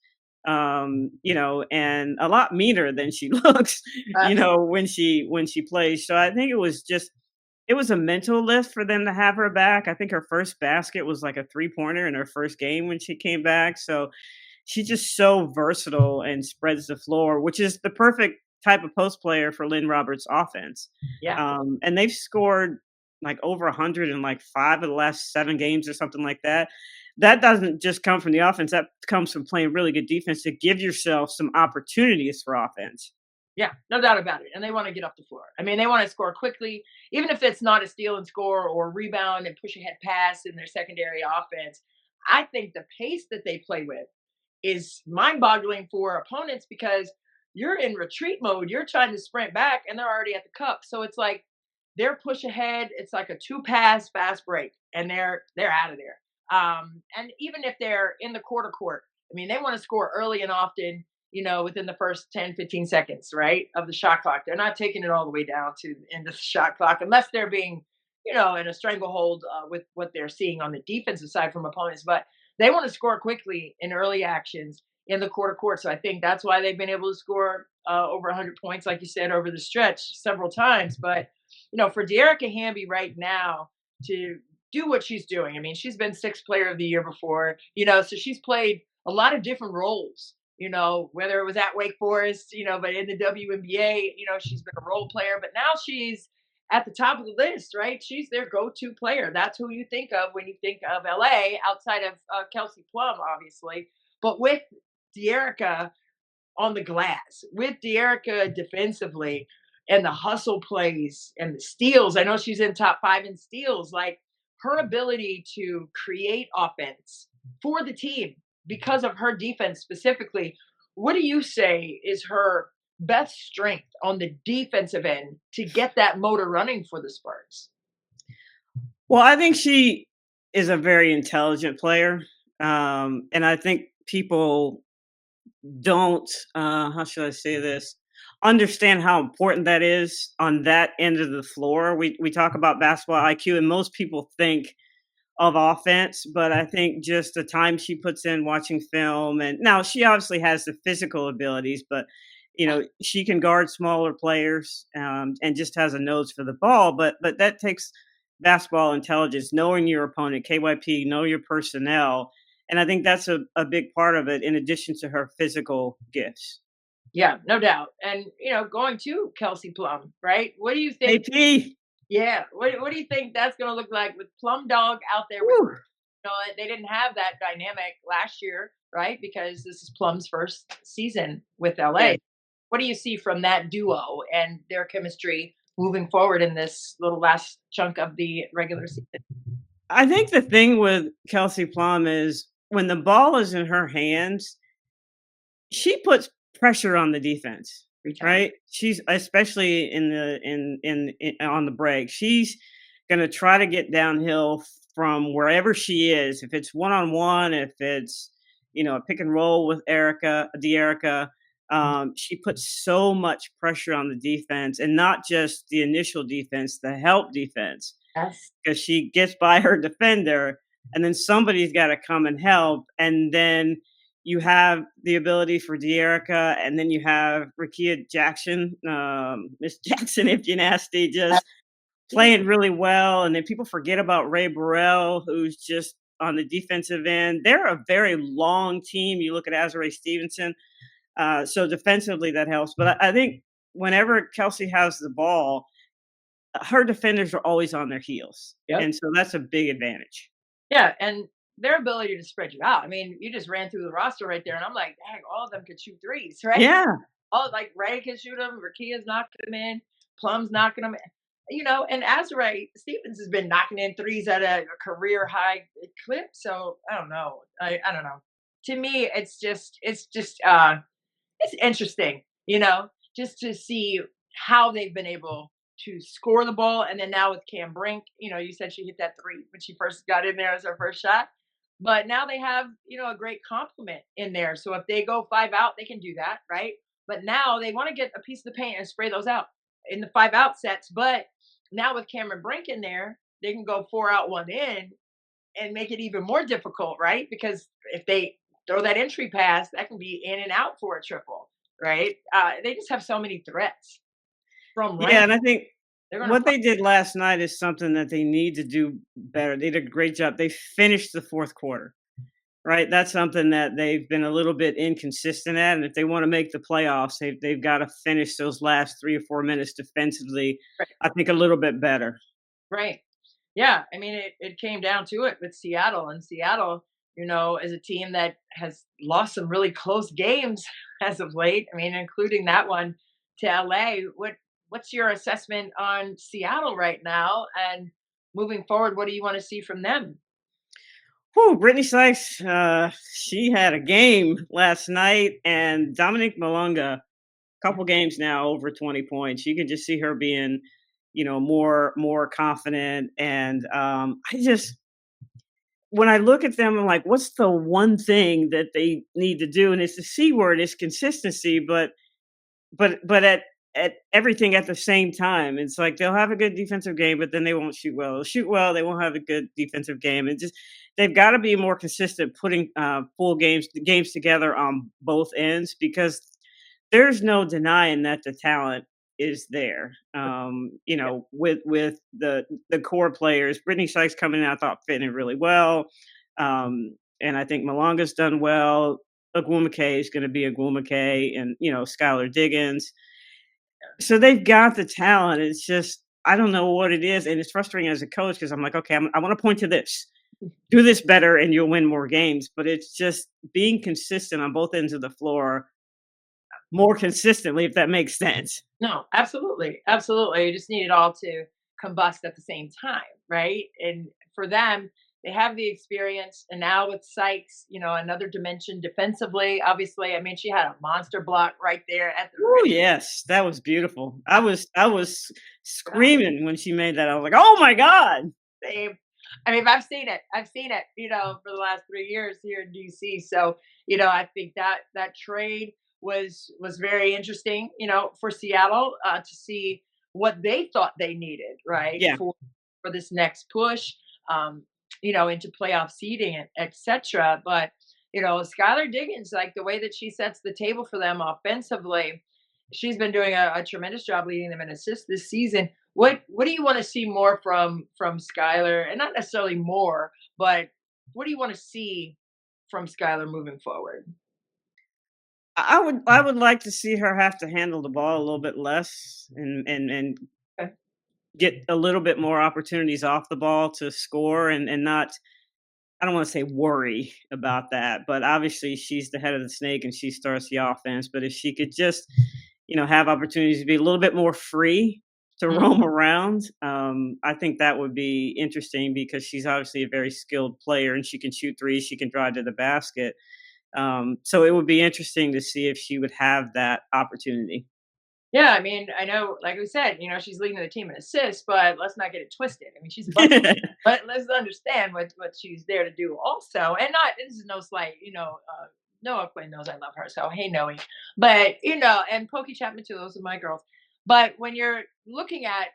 B: and a lot meaner than she looks, when she plays. So I think it was a mental lift for them to have her back. I think her first basket was like a 3-pointer in her first game when she came back. So she's just so versatile and spreads the floor, which is the perfect type of post player for Lynn Roberts' offense.
A: Yeah.
B: And they've scored like over 100 in like 5 of the last 7 games or something like that. That doesn't just come from the offense. That comes from playing really good defense to give yourself some opportunities for offense.
A: Yeah, no doubt about it. And they want to get off the floor. I mean, they want to score quickly, even if it's not a steal and score or rebound and push ahead pass in their secondary offense. I think the pace that they play with is mind boggling for opponents because you're in retreat mode. You're trying to sprint back and they're already at the cup. So it's like their push ahead, it's like a 2-pass fast break and they're out of there. And even if they're in the quarter court, I mean, they want to score early and often, within the first 10, 15 seconds, right, of the shot clock. They're not taking it all the way down to the end of the shot clock unless they're being, in a stranglehold with what they're seeing on the defensive side from opponents. But they want to score quickly in early actions in the quarter court. So I think that's why they've been able to score over 100 points, like you said, over the stretch several times. But, for Dearica Hamby right now to do what she's doing, I mean, she's been sixth player of the year before, so she's played a lot of different roles, whether it was at Wake Forest, but in the WNBA, she's been a role player, but now she's at the top of the list, right? She's their go-to player. That's who you think of when you think of LA, outside of Kelsey Plum, obviously. But with Dearica on the glass, with Dearica defensively, and the hustle plays and the steals, I know she's in top 5 in steals. Like, her ability to create offense for the team because of her defense specifically. What do you say is her best strength on the defensive end to get that motor running for the Sparks?
B: Well, I think she is a very intelligent player. And I think people don't, how should I say this, understand how important that is on that end of the floor. We talk about basketball IQ, and most people think of offense, but I think just the time she puts in watching film, and now she obviously has the physical abilities, but she can guard smaller players, and just has a nose for the ball. But that takes basketball intelligence, knowing your opponent, KYP, know your personnel, and I think that's a big part of it, in addition to her physical gifts.
A: Yeah, no doubt. And going to Kelsey Plum, right? What do you think?
B: AP.
A: Yeah, what do you think that's going to look like with Plum Dog out there with her? They didn't have that dynamic last year, right? Because this is Plum's first season with LA.
B: Yeah.
A: What do you see from that duo and their chemistry moving forward in this little last chunk of the regular season?
B: I think the thing with Kelsey Plum is when the ball is in her hands, she puts pressure on the defense, right? She's, especially on the break, she's going to try to get downhill from wherever she is. If it's one-on-one, if it's, a pick and roll with Dearica, she puts so much pressure on the defense, and not just the initial defense, the help defense.
A: Yes.
B: Because she gets by her defender, and then somebody's got to come and help. And then you have the ability for Dearica, and then you have Rakia Jackson, Miss Jackson, if you're nasty, just playing really well. And then people forget about Ray Burrell, who's just on the defensive end. They're a very long team. You look at Azurá Stevenson. So defensively, that helps. But I think whenever Kelsey has the ball, her defenders are always on their heels.
A: Yep.
B: And so that's a big advantage.
A: Yeah, and their ability to spread you out. I mean, you just ran through the roster right there, and I'm like, dang, all of them could shoot threes, right?
B: Yeah.
A: All, like, Ray can shoot them, Rakia's knocking them in, Plum's knocking them in. And Azurá Stevens has been knocking in threes at a career high clip. So I don't know. I don't know. To me, it's just it's interesting, just to see how they've been able to score the ball. And then now with Cam Brink, you said she hit that three when she first got in there as her first shot. But now they have, a great complement in there. So if they go 5 out, they can do that, right? But now they want to get a piece of the paint and spray those out in the 5 out sets. But now with Cameron Brink in there, they can go 4 out, 1 in and make it even more difficult, right? Because if they throw that entry pass, that can be in and out for a triple, right? They just have so many threats from range.
B: Yeah, and I think what they did last night is something that they need to do better. They did a great job. They finished the fourth quarter, right? That's something that they've been a little bit inconsistent at. And if they want to make the playoffs, they've got to finish those last 3 or 4 minutes defensively, right. I think a little bit better.
A: Right. Yeah. I mean, it came down to it with Seattle. And Seattle, is a team that has lost some really close games as of late. I mean, including that one to LA. What's your assessment on Seattle right now? And moving forward, what do you want to see from them?
B: Brittany Sykes, she had a game last night, and Dominique Malunga, a couple games now over 20 points. You can just see her being, more confident. And when I look at them, I'm like, what's the one thing that they need to do? And it's the C word, it's consistency, but at everything at the same time. It's like they'll have a good defensive game, but then they won't shoot well. They'll shoot well, they won't have a good defensive game. And just they've got to be more consistent putting full games together on both ends, because there's no denying that the talent is there.
A: Yeah.
B: With the core players, Brittany Sykes coming in, I thought fitting in really well. And I think Malonga's done well. Agwumake is going to be Agwumake, and Skylar Diggins. So they've got the talent. It's just I don't know what it is, and it's frustrating as a coach because I'm like, okay, I want to point to this, do this better, and you'll win more games. But it's just being consistent on both ends of the floor more consistently, if that makes sense.
A: No, absolutely. Absolutely. You just need it all to combust at the same time, right? And for them, they have the experience. And now with Sykes, another dimension defensively. Obviously, I mean, she had a monster block right there at the
B: Oh
A: rim.
B: yes, that was beautiful. I was
A: Yeah,
B: screaming when she made that. I was like, "Oh my god!"
A: same. I mean, I've seen it. I've seen it, for the last 3 years here in DC. So, I think that trade was very interesting, for Seattle to see what they thought they needed, right,
B: Yeah,
A: for this next push, um, into playoff seeding and etc. But Skylar Diggins, like the way that she sets the table for them offensively, she's been doing a tremendous job leading them in assists this season. What do you want to see more from Skylar, and not necessarily more, but what do you want to see from Skylar moving forward?
B: I would like to see her have to handle the ball a little bit less and
A: Okay.
B: get a little bit more opportunities off the ball to score and not. I don't want to say worry about that, but obviously she's the head of the snake and she starts the offense. But if she could just, have opportunities to be a little bit more free to
A: Mhm.
B: roam around, I think that would be interesting because she's obviously a very skilled player and she can shoot threes, she can drive to the basket. So it would be interesting to see if she would have that opportunity.
A: Yeah, I mean, I know, like we said, she's leading the team in assists, but let's not get it twisted. I mean, she's a bucket. But let's understand what she's there to do also. And not this is no slight, Noah Quinn knows I love her. So hey Noe. But and Pokey Chapman too, those are my girls. But when you're looking at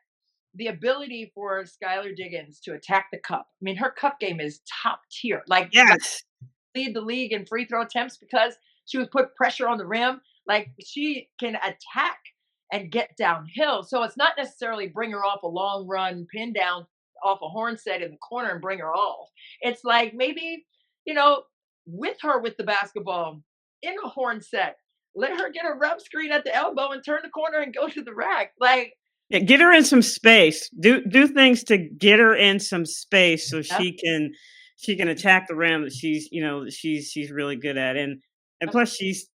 A: the ability for Skylar Diggins to attack the cup, I mean, her cup game is top tier. Like
B: Yes.
A: lead the league in free throw attempts because she was put pressure on the rim. Like she can attack and get downhill. So it's not necessarily bring her off a long run, pin down off a horn set in the corner and bring her off. It's like maybe, you know, with her with the basketball in a horn set, let her get a rub screen at the elbow and turn the corner and go to the rack. Like,
B: Yeah, get her in some space. Do things to get her in some space so
A: yeah,
B: she can attack the rim that she's really good at. And plus she's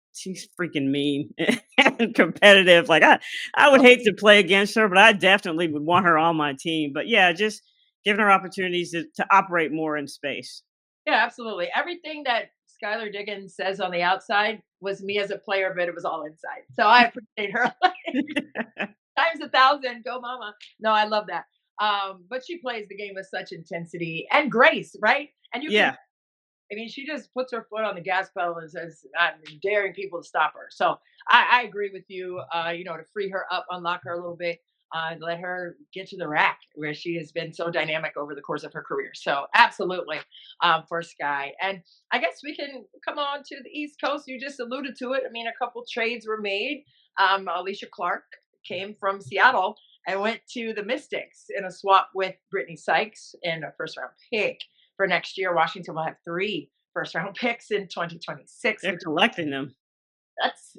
B: freaking mean and competitive. Like I would hate to play against her, but I definitely would want her on my team. But yeah, just giving her opportunities to operate more in space.
A: yeah, absolutely. Everything that Skylar Diggins says on the outside was me as a player, but it was all inside. So I appreciate her. Times 1,000, go mama. No, I love that. But she plays the game with such intensity and grace, right? And you can,
B: Yeah.
A: I mean, she just puts her foot on the gas pedal and says, I'm daring people to stop her. So I agree with you, to free her up, unlock her a little bit, let her get to the rack where she has been so dynamic over the course of her career. So absolutely, for Sky. And I guess we can come on to the East Coast. You just alluded to it. I mean, a couple trades were made. Alicia Clark came from Seattle and went to the Mystics in a swap with Brittany Sykes and a first round pick for next year. Washington will have 3 first round picks in 2026,
B: They're
A: which
B: collecting them.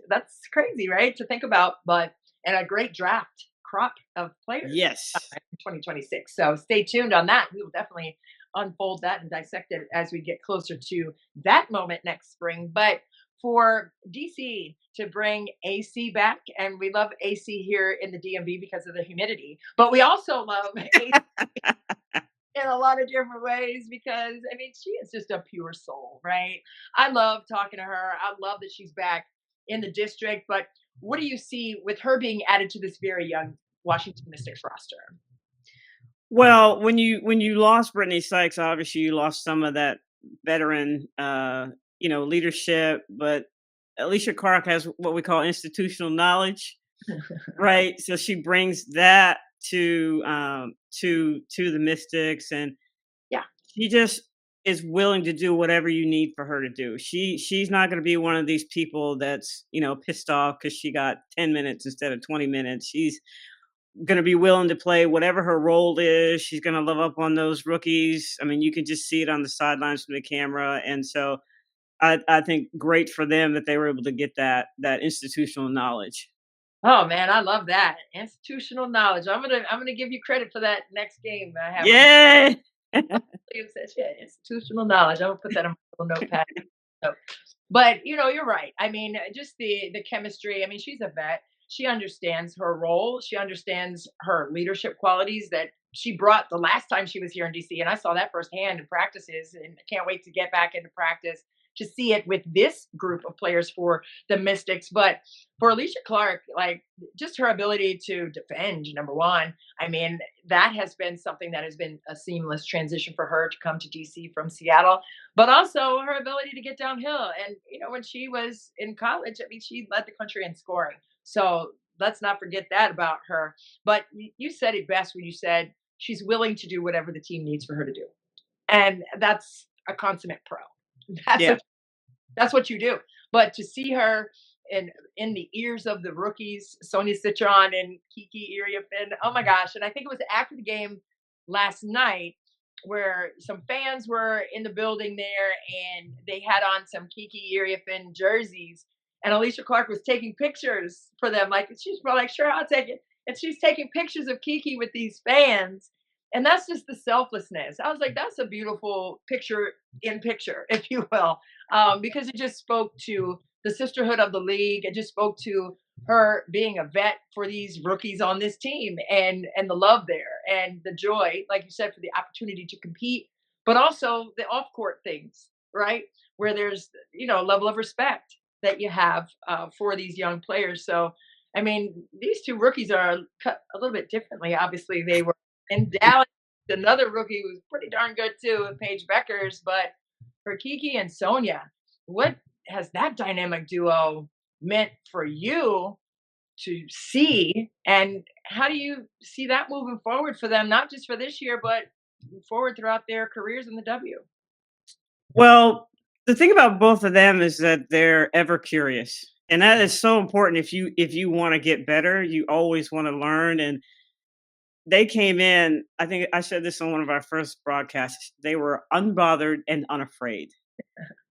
A: that's crazy, right? To think about, but and a great draft crop of players
B: Yes.
A: in 2026. So stay tuned on that. We will definitely unfold that and dissect it as we get closer to that moment next spring. But for DC to bring AC back, and we love AC here in the DMV because of the humidity, but we also love AC in a lot of different ways because I mean she is just a pure soul, right? I love talking to her. I love that she's back in the district. But what do you see with her being added to this very young Washington Mystics roster?
B: Well, when you lost Brittany Sykes, obviously you lost some of that veteran, leadership. But Alicia Clark has what we call institutional knowledge, right? So she brings that to the Mystics, and
A: Yeah,
B: she just is willing to do whatever you need for her to do. She's not going to be one of these people that's, pissed off because she got 10 minutes instead of 20 minutes. She's going to be willing to play whatever her role is. She's going to love up on those rookies. I mean, you can just see it on the sidelines from the camera. And so I think great for them that they were able to get that institutional knowledge.
A: Oh man, I love that institutional knowledge. I'm gonna give you credit for that next game. I have
B: Yeah.
A: it says, yeah, institutional knowledge. I'm gonna put that on my little notepad. So, but you're right. I mean, just the chemistry. I mean, she's a vet. She understands her role. She understands her leadership qualities that she brought the last time she was here in DC, and I saw that firsthand in practices. And I can't wait to get back into practice to see it with this group of players for the Mystics. But for Alicia Clark, like just her ability to defend, number one. I mean, that has been something that has been a seamless transition for her to come to DC from Seattle, but also her ability to get downhill. And, when she was in college, I mean, she led the country in scoring. So let's not forget that about her. But you said it best when you said she's willing to do whatever the team needs for her to do. And that's a consummate pro. That's
B: Yeah.
A: that's what you do. But to see her in the ears of the rookies, Sonia Citron and Kiki Iriafen, oh my gosh. And I think it was after the game last night where some fans were in the building there and they had on some Kiki Iriafen jerseys. And Alicia Clark was taking pictures for them. Like she's probably like, sure, I'll take it. And she's taking pictures of Kiki with these fans. And that's just the selflessness. I was like, that's a beautiful picture in picture, if you will, because it just spoke to the sisterhood of the league. It just spoke to her being a vet for these rookies on this team and the love there and the joy, like you said, for the opportunity to compete, but also the off court things, right? Where there's, a level of respect that you have for these young players. So, I mean, these two rookies are cut a little bit differently. Obviously, they were in Dallas. Another rookie who's pretty darn good too, Paige Beckers. But for Kiki and Sonia, what has that dynamic duo meant for you to see? And how do you see that moving forward for them, not just for this year, but forward throughout their careers in the W?
B: Well, the thing about both of them is that they're ever curious. And that is so important. If you want to get better, you always want to learn. And they came in, I think I said this on one of our first broadcasts, they were unbothered and unafraid.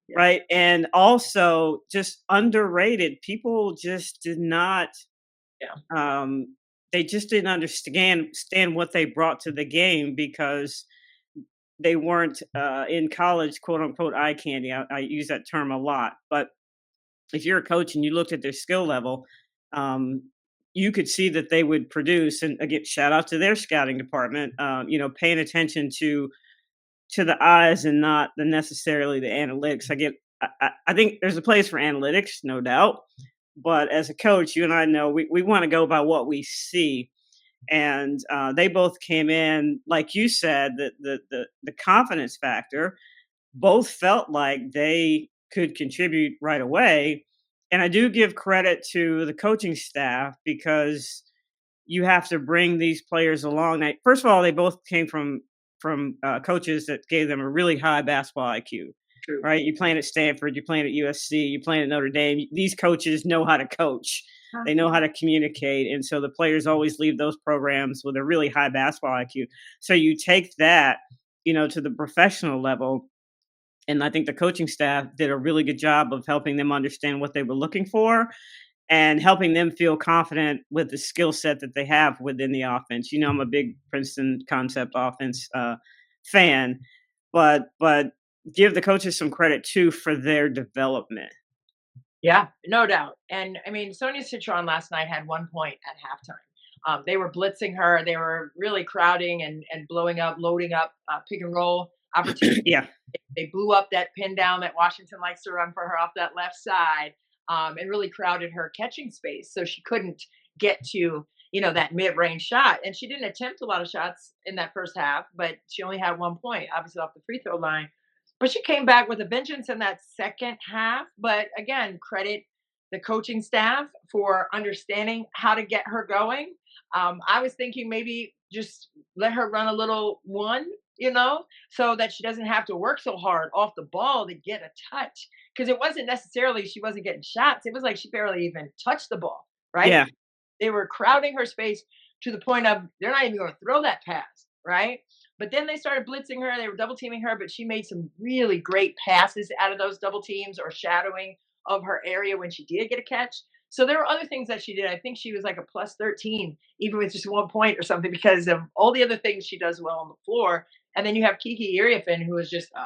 A: Yeah.
B: Right. And also just underrated. People just did not
A: Yeah.
B: they just didn't understand what they brought to the game because they weren't in college, quote unquote, eye candy. I use that term a lot. But if you're a coach and you looked at their skill level, um, you could see that they would produce. And again, shout out to their scouting department. Paying attention to the eyes and not necessarily the analytics. I think there's a place for analytics, no doubt. But as a coach, you and I know we want to go by what we see. And they both came in, like you said, the confidence factor. Both felt like they could contribute right away. And I do give credit to the coaching staff because you have to bring these players along. First of all, they both came from coaches that gave them a really high basketball IQ.
A: True.
B: Right? You playing at Stanford, you playing at USC, you playing at Notre Dame. These coaches know how to coach. They know how to communicate, and so the players always leave those programs with a really high basketball IQ. So you take that, to the professional level, and I think the coaching staff did a really good job of helping them understand what they were looking for and helping them feel confident with the skill set that they have within the offense. I'm a big Princeton concept offense fan, but give the coaches some credit too for their development.
A: Yeah, no doubt. And I mean, Sonia Citron last night had 1 point at halftime. They were blitzing her. They were really crowding and blowing up, loading up pick and roll opportunities.
B: Yeah.
A: They blew up that pin down that Washington likes to run for her off that left side and really crowded her catching space. So she couldn't get to, that mid-range shot. And she didn't attempt a lot of shots in that first half, but she only had 1 point, obviously off the free throw line. But she came back with a vengeance in that second half. But again, credit the coaching staff for understanding how to get her going. I was thinking maybe just let her run a little one, so that she doesn't have to work so hard off the ball to get a touch. Because it wasn't necessarily she wasn't getting shots. It was like she barely even touched the ball, right?
B: Yeah.
A: They were crowding her space to the point of they're not even going to throw that pass, right? But then they started blitzing her. They were double teaming her, but she made some really great passes out of those double teams or shadowing of her area when she did get a catch. So there were other things that she did. I think she was like a plus 13, even with just 1 point or something, because of all the other things she does well on the floor. And then you have Kiki Iriafen, who is just a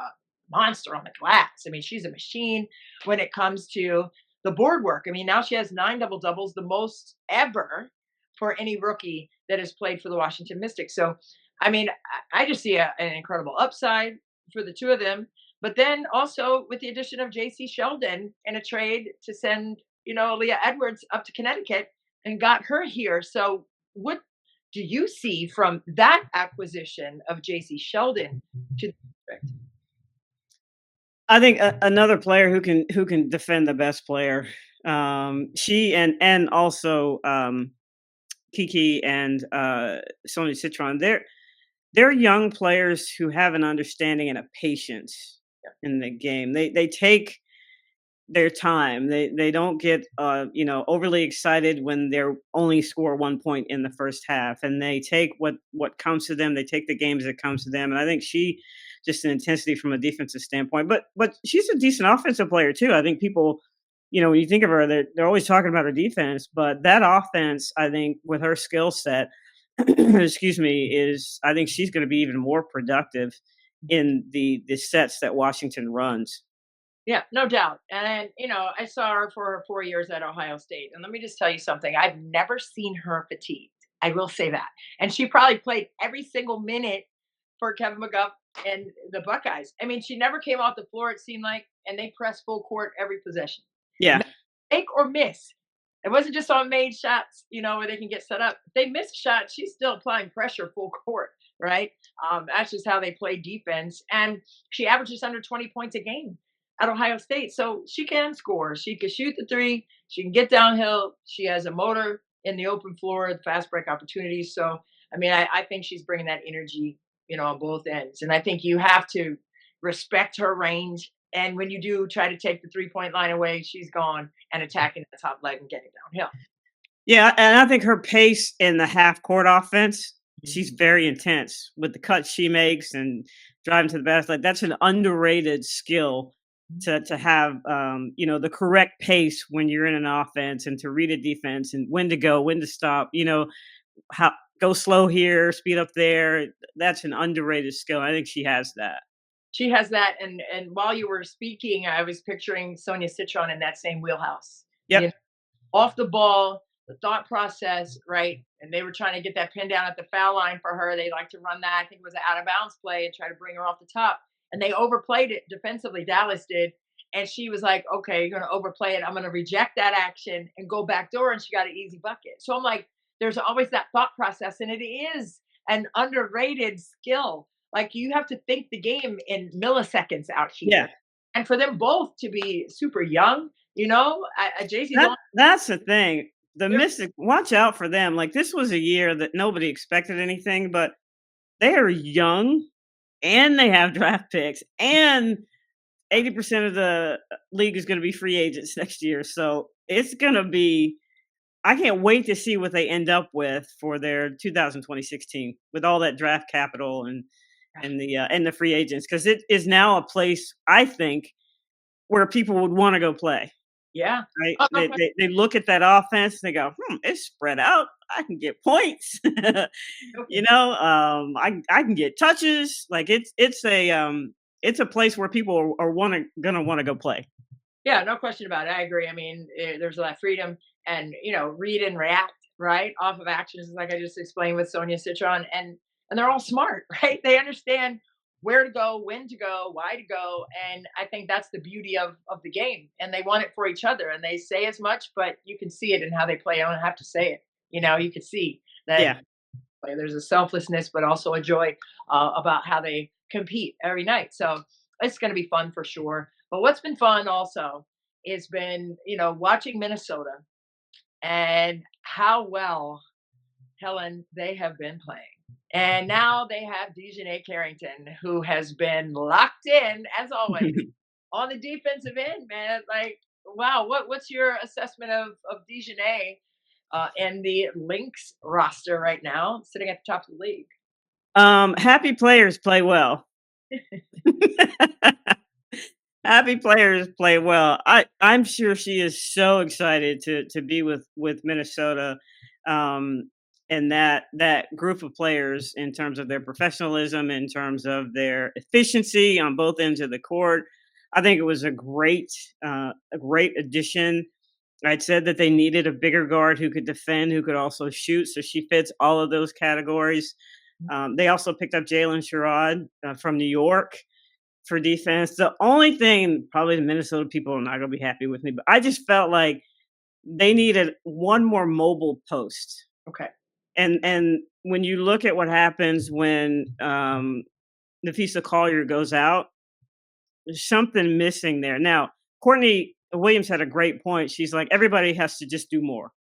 A: monster on the glass. I mean, she's a machine when it comes to the board work. I mean, now she has 9 double doubles, the most ever for any rookie that has played for the Washington Mystics. So, I mean, I just see an incredible upside for the two of them. But then also with the addition of JC Sheldon in a trade to send, Leah Edwards up to Connecticut and got her here. So, what do you see from that acquisition of JC Sheldon to the district?
B: I think another player who can defend the best player. She and also Kiki and Sonia Citron. They're young players who have an understanding and a patience in the game. They take their time. They don't get overly excited when they're only score 1 point in the first half, and they take what comes to them. They take the games that comes to them, and I think she just an intensity from a defensive standpoint. But she's a decent offensive player too. I think people, when you think of her, they're always talking about her defense, but that offense, I think, with her skill set, excuse me, I think she's going to be even more productive in the sets that Washington runs.
A: Yeah, no doubt. And, I saw her for her 4 years at Ohio State. And let me just tell you something. I've never seen her fatigued. I will say that. And she probably played every single minute for Kevin McGuff and the Buckeyes. I mean, she never came off the floor, it seemed like, and they pressed full court every possession.
B: Yeah.
A: Make or miss. It wasn't just on made shots, where they can get set up. If they miss a shot, she's still applying pressure full court, right? That's just how they play defense. And she averages under 20 points a game at Ohio State. So she can score. She can shoot the three. She can get downhill. She has a motor in the open floor, the fast break opportunities. So, I mean, I think she's bringing that energy, on both ends. And I think you have to respect her range. And when you do try to take the 3-point line away, she's gone and attacking the top leg and getting downhill.
B: Yeah, and I think her pace in the half court offense, she's very intense with the cuts she makes and driving to the basket. Like, that's an underrated skill to have, the correct pace when you're in an offense and to read a defense and when to go, when to stop. How go slow here, speed up there. That's an underrated skill. I think she has that.
A: She has that, and while you were speaking, I was picturing Sonia Citron in that same wheelhouse.
B: Yep.
A: Off the ball, the thought process, right? And they were trying to get that pin down at the foul line for her. They like to run that. I think it was an out of bounds play and try to bring her off the top. And they overplayed it defensively. Dallas did, and she was like, "Okay, you're going to overplay it. I'm going to reject that action and go back door." And she got an easy bucket. So I'm like, there's always that thought process, and it is an underrated skill. Like, you have to think the game in milliseconds out here.
B: Yeah.
A: And for them both to be super young, JC's
B: that's the thing. The Mystics, watch out for them. Like, this was a year that nobody expected anything, but they are young and they have draft picks and 80% of the league is going to be free agents next year. So it's going to be, I can't wait to see what they end up with for their 2026 team with all that draft capital and the free agents, because it is now a place, I think, where people would want to go play.
A: Yeah.
B: Right. They look at that offense and they go, it's spread out. I can get points. I can get touches. Like, it's a place where people are gonna want to go play.
A: Yeah, no question about it. I agree. I mean, there's a lot of freedom and, read and react, right, off of actions, like I just explained with Sonia Citron. And they're all smart, right? They understand where to go, when to go, why to go. And I think that's the beauty of the game. And they want it for each other. And they say as much, but you can see it in how they play. I don't have to say it. You can see that there's a selflessness, but also a joy about how they compete every night. So it's going to be fun for sure. But what's been fun also has been, watching Minnesota and how well, Helen, they have been playing. And now they have Dejanay Carrington, who has been locked in, as always, on the defensive end, man. Like, wow, what's your assessment of Dejanay and the Lynx roster right now, sitting at the top of the league?
B: Happy players play well. Happy players play well. I'm sure she is so excited to be with Minnesota, and that group of players in terms of their professionalism, in terms of their efficiency on both ends of the court. I think it was a great addition. I'd said that they needed a bigger guard who could defend, who could also shoot. So she fits all of those categories. They also picked up Jalen Sherrod from New York for defense. The only thing, probably the Minnesota people are not going to be happy with me, but I just felt like they needed one more mobile post.
A: Okay.
B: And when you look at what happens when Nafisa Collier goes out, there's something missing there. Now, Courtney Williams had a great point. She's like, everybody has to just do more.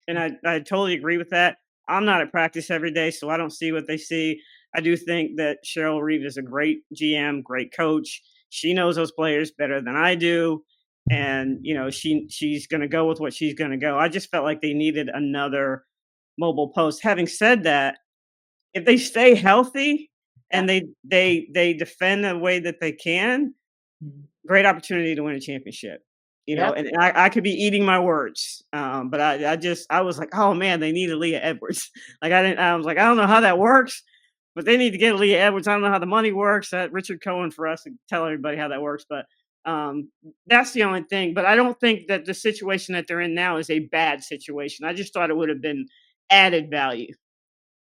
B: And I totally agree with that. I'm not at practice every day, so I don't see what they see. I do think that Cheryl Reeve is a great GM, great coach. She knows those players better than I do. And, she's going to go with what she's going to go. I just felt like they needed another mobile post. Having said that, if they stay healthy and they defend the way that they can, great opportunity to win a championship. And I could be eating my words, but I was like, oh man, they need Aaliyah Edwards. I was like, I don't know how that works, but they need to get Aaliyah Edwards. I don't know how the money works. Richard Cohen for us to tell everybody how that works, but that's the only thing. But I don't think that the situation that they're in now is a bad situation. I just thought it would have been added value.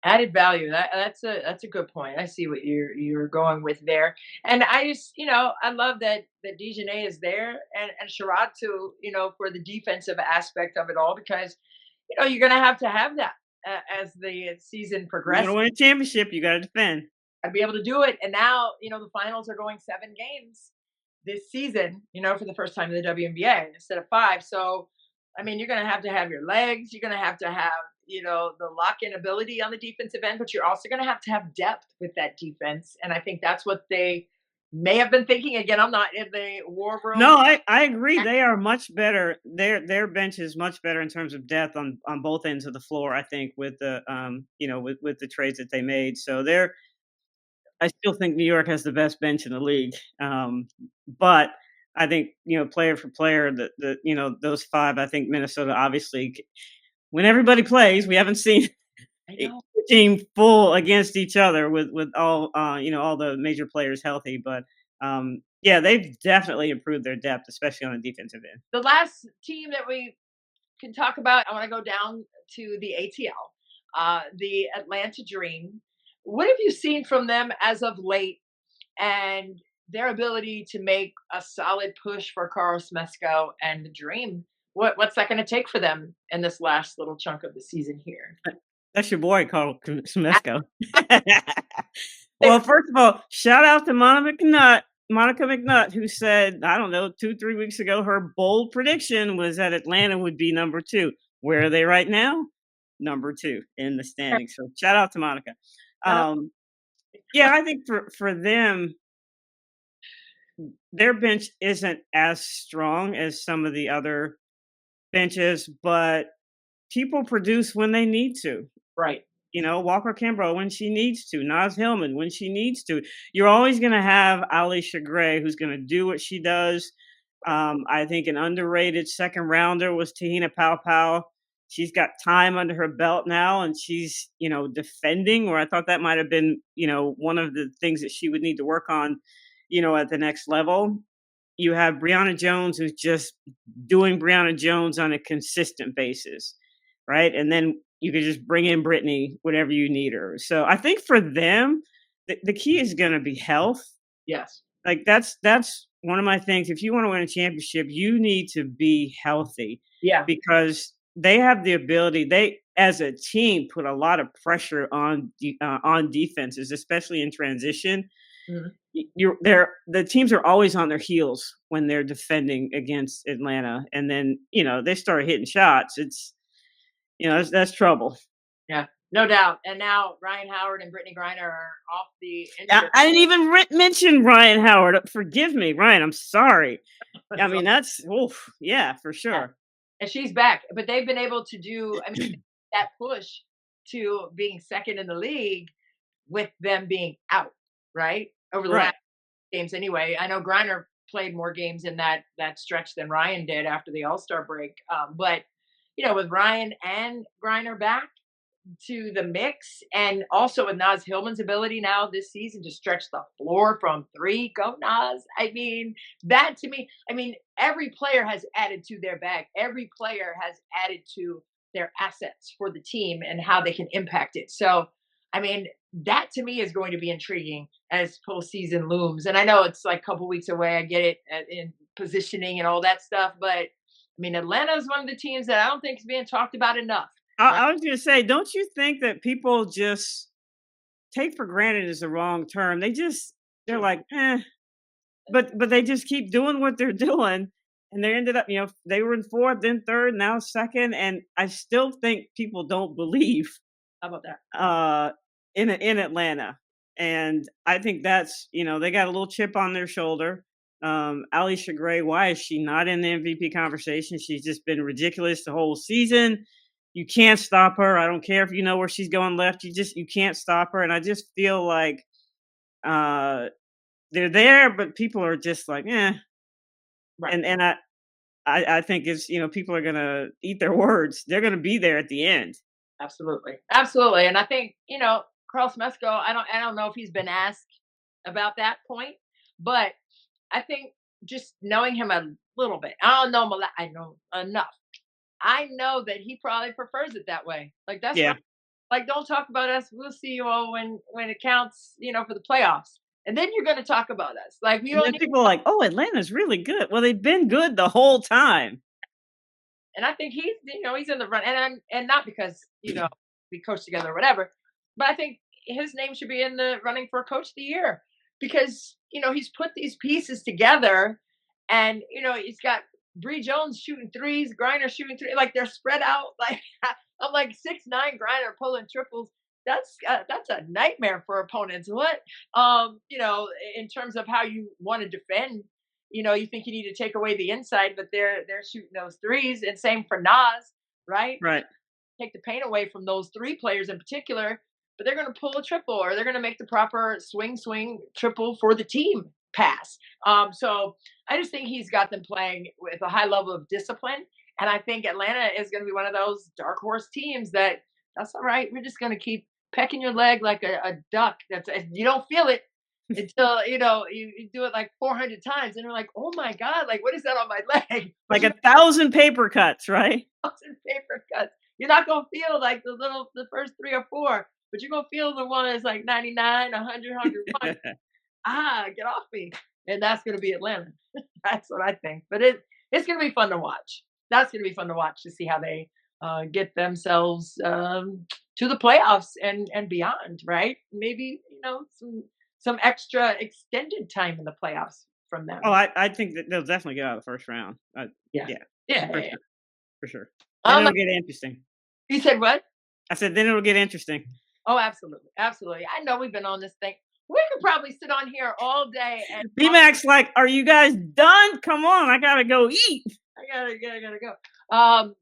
A: Added value. That's a good point. I see what you're going with there. And I just, I love that Dejanay is there and Sherrod too, for the defensive aspect of it all, because, you're going to have that as the season progresses.
B: You want to win a championship, you got to defend.
A: I'd be able to do it. And now, the finals are going 7 games this season, for the first time in the WNBA instead of 5. So, I mean, you're going to have your legs. You're going to have the lock-in ability on the defensive end, but you're also going to have depth with that defense. And I think that's what they may have been thinking. Again, I'm not in the war room.
B: No, I agree. They are much better. Their bench is much better in terms of depth on both ends of the floor, I think, with the with the trades that they made. So I still think New York has the best bench in the league. But I think, player for player, those 5, I think Minnesota obviously, when everybody plays, we haven't seen a team full against each other with all all the major players healthy. But they've definitely improved their depth, especially on the defensive end.
A: The last team that we can talk about, I want to go down to the ATL, the Atlanta Dream. What have you seen from them as of late, and their ability to make a solid push for Carl Smesko and the Dream? What's that going to take for them in this last little chunk of the season here?
B: That's your boy, Carl Smesko. Well, first of all, shout out to Monica McNutt, who said, I don't know, 2-3 weeks ago, her bold prediction was that Atlanta would be number 2. Where are they right now? Number 2 in the standings. So shout out to Monica. I think for them, their bench isn't as strong as some of the other benches, but people produce when they need to.
A: Right.
B: Walker Kimbrough when she needs to, Naz Hillman when she needs to. You're always going to have Alicia Gray, who's going to do what she does. I think an underrated second rounder was Tahina Paopao. She's got time under her belt now, and she's, defending, where I thought that might have been, one of the things that she would need to work on, at the next level. You have Brianna Jones, who's just doing Brianna Jones on a consistent basis, right? And then you could just bring in Brittany whenever you need her. So I think for them, the key is going to be health.
A: Yes.
B: Like that's one of my things. If you want to win a championship, you need to be healthy.
A: Yeah.
B: Because they have the ability. They, as a team, put a lot of pressure on defenses, especially in transition. Mm-hmm. The teams are always on their heels when they're defending against Atlanta, and then they start hitting shots. It's that's trouble.
A: Yeah, No doubt. And now Ryan Howard and Brittany Griner are off the
B: I,
A: injured.
B: I didn't even mention Ryan Howard. Forgive me, Ryan. I'm sorry. I
A: So,
B: mean, that's yeah, for
A: yeah.
B: sure.
A: And she's back. But they've been able to do, I mean, that push to being second in the league with them being out, right? Over the
B: Right.
A: last games anyway. I know Griner played more games in that stretch than Ryan did after the All-Star break. But with Ryan and Griner back to the mix, and also with Naz Hillman's ability now this season to stretch the floor from three, go Naz. I mean, that to me, I mean, every player has added to their bag. Every player has added to their assets for the team and how they can impact it. So, I mean, that to me is going to be intriguing as postseason looms. And I know it's like a couple weeks away. I get it in positioning and all that stuff, but I mean, Atlanta is one of the teams that I don't think is being talked about enough. Right?
B: I was going to say, don't you think that people just take for granted is the wrong term? They're like, but they just keep doing what they're doing, and they ended up, they were in fourth, then third, now second, and I still think people don't believe
A: How about that?
B: In Atlanta, and I think that's they got a little chip on their shoulder. Alicia Gray, why is she not in the MVP conversation? She's just been ridiculous the whole season. You can't stop her. I don't care if you know where she's going left. You can't stop her, and I just feel like they're there, but people are just like,
A: Right.
B: and I think it's people are gonna eat their words. They're gonna be there at the end.
A: Absolutely. Absolutely. And I think, Carl Smesco, I don't know if he's been asked about that point, but I think just knowing him a little bit, I don't know him a lot. I know enough. I know that he probably prefers it that way. Like that's
B: Yeah.
A: right. Like don't talk about us. We'll see you all when it counts, for the playoffs. And then you're gonna talk about us. Like we
B: And
A: don't
B: then
A: need.
B: people are like, "Oh, Atlanta's really good." Well, they've been good the whole time.
A: And I think he's in the run, and not because we coach together or whatever, but I think his name should be in the running for Coach of the Year because he's put these pieces together, and he's got Bree Jones shooting threes, Griner shooting three, like they're spread out. Like I'm like 6'9" Griner pulling triples. That's a nightmare for opponents. What in terms of how you want to defend, you think you need to take away the inside, but they're shooting those threes, and same for Nas, right?
B: Right.
A: Take the pain away from those three players in particular, but they're going to pull a triple or they're going to make the proper swing triple for the team pass. So I just think he's got them playing with a high level of discipline, and I think Atlanta is going to be one of those dark horse teams that's all right. We're just going to keep pecking your leg like a duck. That's you don't feel it until you do it like 400 times and you're like, oh my god, like what is that on my leg?
B: Like 1,000 paper cuts, right?
A: 1,000 paper cuts. You're not gonna feel like the first 3 or 4, but you're gonna feel the one that's like 99, 100, 101. Get off me. And that's gonna be Atlanta. That's what I think. But it's gonna be fun to watch. That's gonna be fun to watch to see how they get themselves to the playoffs and beyond, right? Maybe some extra extended time in the playoffs from them.
B: Oh, I think that they'll definitely get out of the first round.
A: Yeah.
B: Yeah,
A: Yeah.
B: for
A: Yeah.
B: sure, for sure. Then it'll get interesting.
A: You said what?
B: I said then it'll get interesting.
A: Oh, absolutely. Absolutely. I know we've been on this thing. We could probably sit on here all day and
B: BMAC's like, "Are you guys done? Come on, I gotta go eat."
A: I gotta go.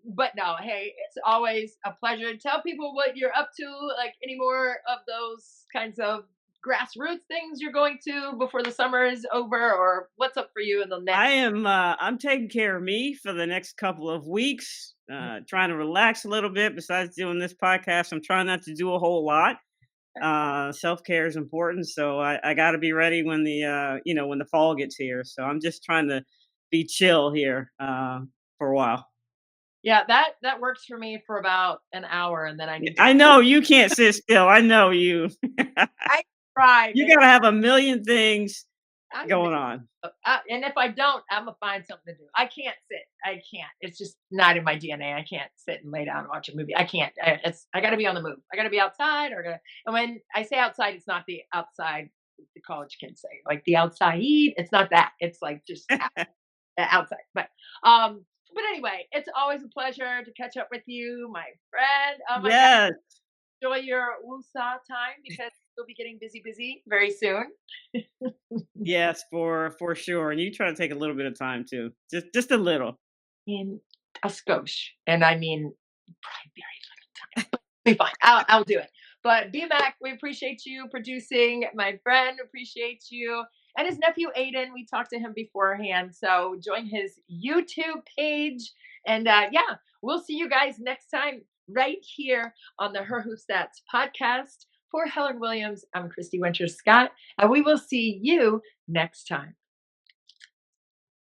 A: But no, hey, it's always a pleasure. Tell people what you're up to, like any more of those kinds of grassroots things you're going to before the summer is over, or what's up for you in the next.
B: I'm taking care of me for the next couple of weeks. Trying to relax a little bit. Besides doing this podcast, I'm trying not to do a whole lot. Self-care is important, so I got to be ready when when the fall gets here. So I'm just trying to be chill here for a while.
A: Yeah, that works for me for about an hour, and then I need.
B: I know you can't sit still. I know you.
A: I try.
B: You got to have a million things going on.
A: And if I don't, I'm gonna find something to do. I can't sit. I can't. It's just not in my DNA. I can't sit and lay down and watch a movie. I can't. I got to be on the move. I got to be outside, and when I say outside, it's not the outside the college kids say, like the outside. It's not that. It's like just outside. But anyway, it's always a pleasure to catch up with you, my friend. Oh my God.
B: Yes.
A: enjoy your Wusa time because we'll be getting busy very soon.
B: Yes, for sure. And you try to take a little bit of time too, just a little.
A: In a skosh, and I mean, probably very little time. But be fine. I'll do it. But B-Mac, we appreciate you producing. My friend appreciates you. And his nephew Aiden, we talked to him beforehand. So join his YouTube page. And yeah, we'll see you guys next time right here on the Her Who Stats podcast. For Helen Williams, I'm Christy Winter Scott, and we will see you next time.